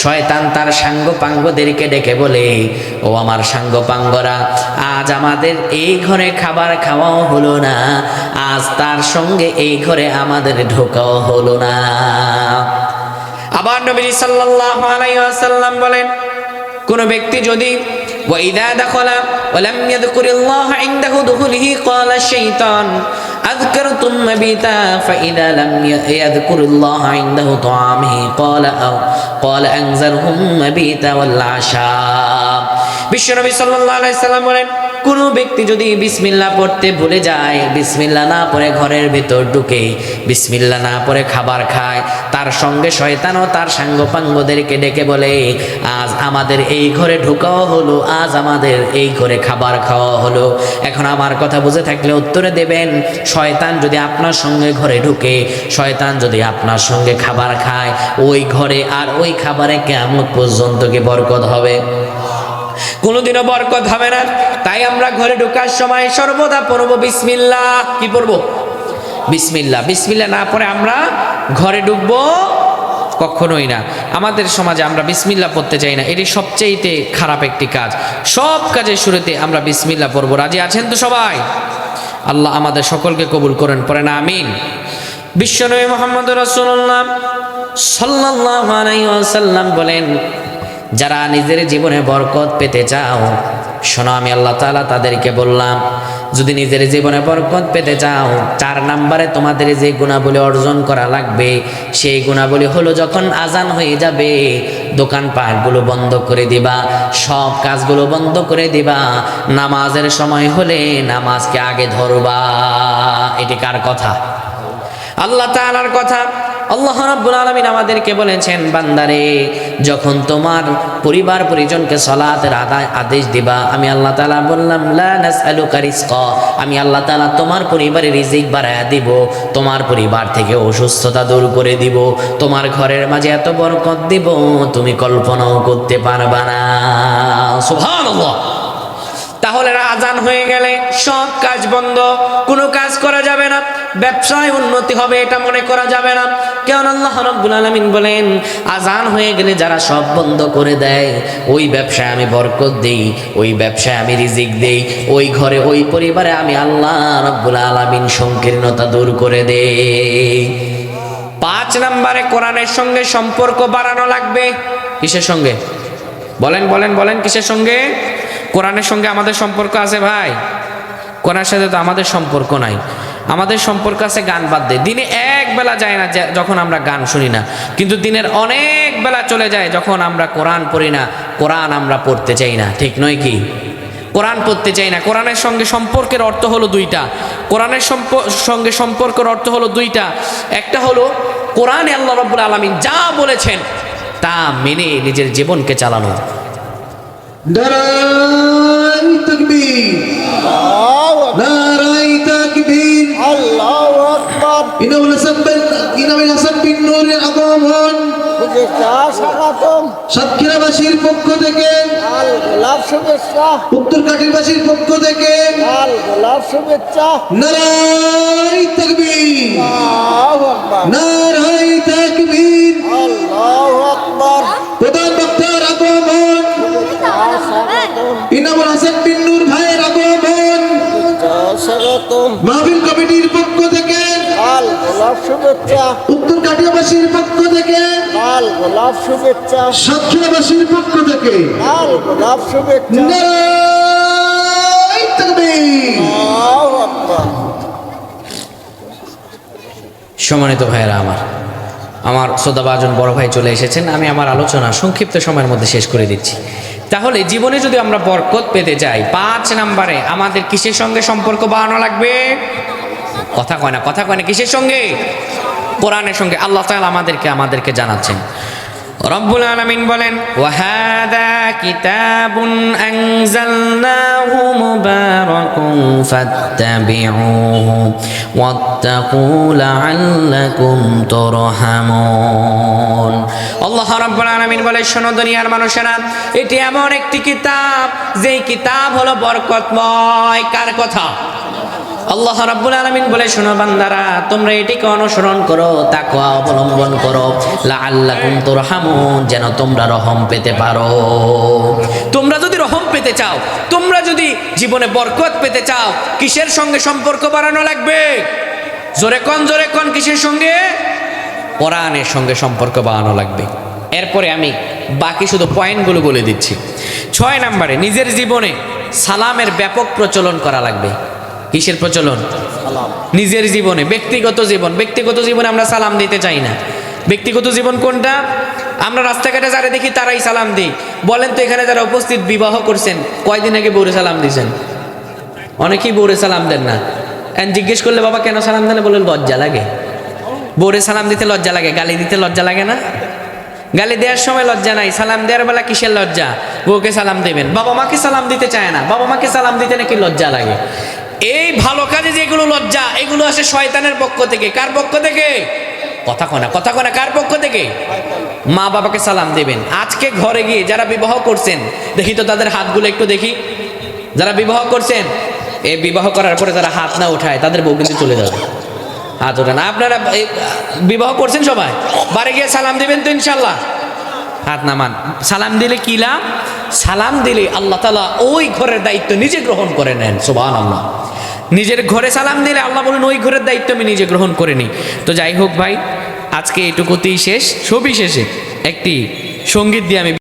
শয়তান তার সাঙ্গপাঙ্গদেরকে ডেকে বলে, ও আমার সাঙ্গপাঙ্গরা, আজ আমাদের এই ঘরে খাবার খাওয়াও হলো না, আজ তার সঙ্গে এই ঘরে আমাদের ঢোকাও হলো না। আবার নবী সাল্লাল্লাহু আলাইহি ওয়াসাল্লাম বলেন, কোন ব্যক্তি যদি وإذا دخل ولم يذكر الله عنده دخوله قال الشيطان أذكرتم مبيتا فإذا لم يذكر الله عنده طعامه قال أنذرهم مبيتا والعشاء। বিশ্বনবী সাল্লাল্লাহু আলাইহি সাল্লাম বলেন, কোন ব্যক্তি যদি বিসমিল্লাহ পড়তে ভুলে যায়, বিসমিল্লাহ না পড়ে ঘরের ভিতর ঢুকে, বিসমিল্লাহ না পড়ে খাবার খায়, তার সঙ্গে শয়তানও তার সাঙ্গপাঙ্গদেরকে ডেকে বলে, আজ আমাদের এই ঘরে ঢোকাও হলো, আজ আমাদের এই ঘরে খাবার খাওয়া হলো। এখন আমার কথা বুঝে থাকলে উত্তরে দেবেন, শয়তান যদি আপনার সঙ্গে ঘরে ঢুকে, শয়তান যদি আপনার সঙ্গে খাবার খায়, ওই ঘরে আর ওই খাবারে কিয়ামত পর্যন্ত কি বরকত হবে? কোনোদিনও বরকত হবে না। তাই আমরা ঘরে ঢোকার সময় সর্বদা পড়ব বিসমিল্লাহ। কি পড়ব? বিসমিল্লাহ। বিসমিল্লাহ না পড়ে আমরা ঘরে ঢুকবো কখনোই না। আমাদের সমাজে আমরা বিসমিল্লাহ পড়তে চাই না, এটি সবচেয়ে খারাপ একটি কাজ। সব কাজের শুরুতে আমরা বিসমিল্লাহ পড়ব। রাজি আছেন তো সবাই? আল্লাহ আমাদের সকলকে কবুল করেন, পড়েন আমিন। বিশ্বনবী মুহাম্মদ রাসূলুল্লাহ সাল্লাল্লাহু আলাইহি ওয়াসাল্লাম বলেন, যারা নিজের জীবনে বরকত পেতে চাও, শোনো আমি আল্লাহ তাআলা তাদেরকে বললাম, যদি নিজের জীবনে বরকত পেতে চাও 4 নম্বরে তোমাদের যে গুণাবলী অর্জন করা লাগবে, সেই গুণাবলী হলো যখন আজান হয়ে যাবে দোকানপাটগুলো বন্ধ করে দিবা, সব কাজগুলো বন্ধ করে দিবা, নামাজের সময় হলে নামাজকে আগে ধরবা। এটি কার কথা? আল্লাহ তাআলার কথা। আল্লাহ রাব্বুল আলামিন আমাদেরকে বলেছেন, বান্দারে যখন তোমার পরিবার পরিজনকে সালাতের আদেশ দিবা, আমি আল্লাহ তাআলা বললাম, লা নাসআলুকা রিজকা, আমি আল্লাহ তাআলা তোমার পরিবারে রিজিক বাড়ায়া দিব, তোমার পরিবার থেকে অসুস্থতা দূর করে দিব, তোমার ঘরের মাঝে এত বরকত দিব তুমি কল্পনাও করতে পারবা না। সুবহানাল্লাহ। তাহলে আজান হয়ে গেলে সব কাজ বন্ধ, কোনো কাজ করা যাবে না, ব্যবসায় উন্নতি হবে এটা মনে করা যাবে না। কারণ আল্লাহ রাব্বুল আলামিন বলেন, আজান হয়ে গেলে যারা সব বন্ধ করে দেয়, ওই ব্যবসায় আমি বরকত দেই, ওই ব্যবসায় আমি রিজিক দেই, ওই ঘরে ওই পরিবারে আমি আল্লাহ রাব্বুল আলামিন সংকীর্ণতা দূর করে দেই। 5 নম্বরে কোরআনের সঙ্গে সম্পর্ক বাড়ানো লাগবে। কিসের সঙ্গে? বলেন বলেন বলেন, কিসের সঙ্গে? কোরআনের সঙ্গে আমাদের সম্পর্ক আছে ভাই? কোরআনের সাথে তো আমাদের সম্পর্ক নাই। আমাদের সম্পর্ক আছে গান বাদ দিয়ে। দিনে এক বেলা যায় না যখন আমরা গান শুনি না, কিন্তু দিনের অনেক বেলা চলে যায় যখন আমরা কোরআন পড়ি না, কোরআন আমরা পড়তে চাই না। ঠিক নয় কি? কোরআন পড়তে চাই না। কোরআনের সঙ্গে সম্পর্কের অর্থ হলো 2টা। কোরআনের সঙ্গে সম্পর্কের অর্থ হলো 2টা। একটা হলো কোরআনে আল্লাহ রাব্বুল আলামিন যা বলেছেন তা মেনে নিজের জীবনকে চালানো। নারায়ে তাকবীর, নারায়ে তাকবীর, আল্লাহু আকবার। ইনামুল হাসান বিন নূরের আগমন সাতক্ষীরাবাসীর পক্ষ থেকে গোলাপ শুভেচ্ছা উত্তর কাঠিবাসীর পক্ষ থেকে লাল গোলাপ শুভেচ্ছা নারায়ে তাকবীর আল্লাহু আকবার নারায়ে তাকবীর আল্লাহু আকবার প্রধান বক্তার আগমন ইনামুল হাসান বিন নূর ভাইয়ের আগমন স্বাগতম মাহফিল কমিটির পক্ষ থেকে লাল গোলাপ শুভেচ্ছা উত্তর কাঠিয়াবাসীর পক্ষ থেকে লাল গোলাপ শুভেচ্ছা সাতক্ষীরাবাসীর পক্ষ থেকে লাল গোলাপ শুভেচ্ছা নারায়ে তাকবীর আল্লাহু আকবার। সম্মানিত ভাইয়েরা আমার শ্রদ্ধাভাজন বড় ভাই চলে এসেছেন, আমি আমার আলোচনা সংক্ষিপ্ত সময়ের মধ্যে শেষ করে দিচ্ছি। তাহলে জীবনে যদি আমরা বরকত পেতে যাই, 5 নম্বরে আমাদের কিসের সঙ্গে সম্পর্ক বাড়ানো লাগবে? কথা কয় না, কিসের সঙ্গে? কোরআনের সঙ্গে। আল্লাহ তাআলা আমাদেরকে জানাচ্ছেন, রব্বুল আলামিন বলেন, ওয়াহাদা কিতাবুন আনজালনাহু মুবারাকুন ফাত্তাবিউহু ওয়াত্তাকু লাআল্লাকুম তুরহামুন। আল্লাহ রাব্বুল আলামিন বলে, শোনো দুনিয়ার মানুষেরা, এটি এমন একটি কিতাব, যেই কিতাব হলো বরকতময়। কার কথা? আল্লাহ রাব্বুল আলামিন বলে, শোনো বান্দারা, তোমরা এটিকে অনুসরণ করো, তাকওয়া অবলম্বন করো, লাআল্লাকুম তুরহামুন, যেন তোমরা রহম পেতে পারো। তোমরা যদি রহম পেতে চাও, তোমরা যদি জীবনে বরকত পেতে চাও, কিসের সঙ্গে সম্পর্ক বাড়ানো লাগবে? জোরে কোন কিসের সঙ্গে? কোরআনের সঙ্গে সম্পর্ক বাড়ানো লাগবে। এরপরে আমি বাকি শুধু পয়েন্টগুলো বলে দিচ্ছি। 6 নম্বরে নিজের জীবনে সালামের ব্যাপক প্রচলন করা লাগবে। কিসের প্রচলন? নিজের জীবনে। ব্যক্তিগত জীবনে আমরা সালাম দিতে চাই না। ব্যক্তিগত জীবন কোনটা? আমরা রাস্তাঘাটে যারা দেখি তারাই সালাম দিই। বলেন তো, এখানে যারা উপস্থিত বিবাহ করছেন, কয়দিন আগে বউরে সালাম দিয়েছেন? অনেকেই বউরে সালাম দেন না। জিজ্ঞেস করলে, বাবা কেন সালাম দেন? বলেন লজ্জা লাগে। বউরে সালাম দিতে লজ্জা লাগে, গালি দিতে লজ্জা লাগে না? গালি দেওয়ার সময় লজ্জা নাই, সালাম দেওয়ার বেলা কিসের লজ্জা? বউকে সালাম দেবেন। বাবা মাকে সালাম দিতে চায় না, বাবা মাকে সালাম দিতে নাকি লজ্জা লাগে। এই ভালো কাজে যেগুলো লজ্জা, এগুলো আসে শয়তানের পক্ষ থেকে। কার পক্ষ থেকে? কথা কয় না, কার পক্ষ থেকে? মা বাবাকে সালাম দেবেন। আজকে ঘরে গিয়ে যারা বিবাহ করছেন, দেখি তো তাদের হাতগুলো একটু দেখি। যারা বিবাহ করছেন, এই বিবাহ করার পরে তারা হাত না উঠায়, তাদের বউ কিন্তু চলে যাবে। হাত ওঠে না। আপনারা বিবাহ করছেন, সবাই বাড়ি গিয়ে সালাম দিবেন তো ইনশাল্লাহ? হাত নামান। সালাম দিলে কি লাভ? সালাম দিলে আল্লাহ তাআলা ওই ঘরের দায়িত্ব নিজে গ্রহণ করে নেন। সুবহানাল্লাহ। নিজের ঘরে সালাম দিলে আল্লাহ বলেন, ওই ঘরের দায়িত্ব আমি নিজে গ্রহণ করে নিই। তো যাই হোক ভাই, আজকে এটুকুতেই শেষ। সবিশেষে একটি সঙ্গীত দিয়ে আমি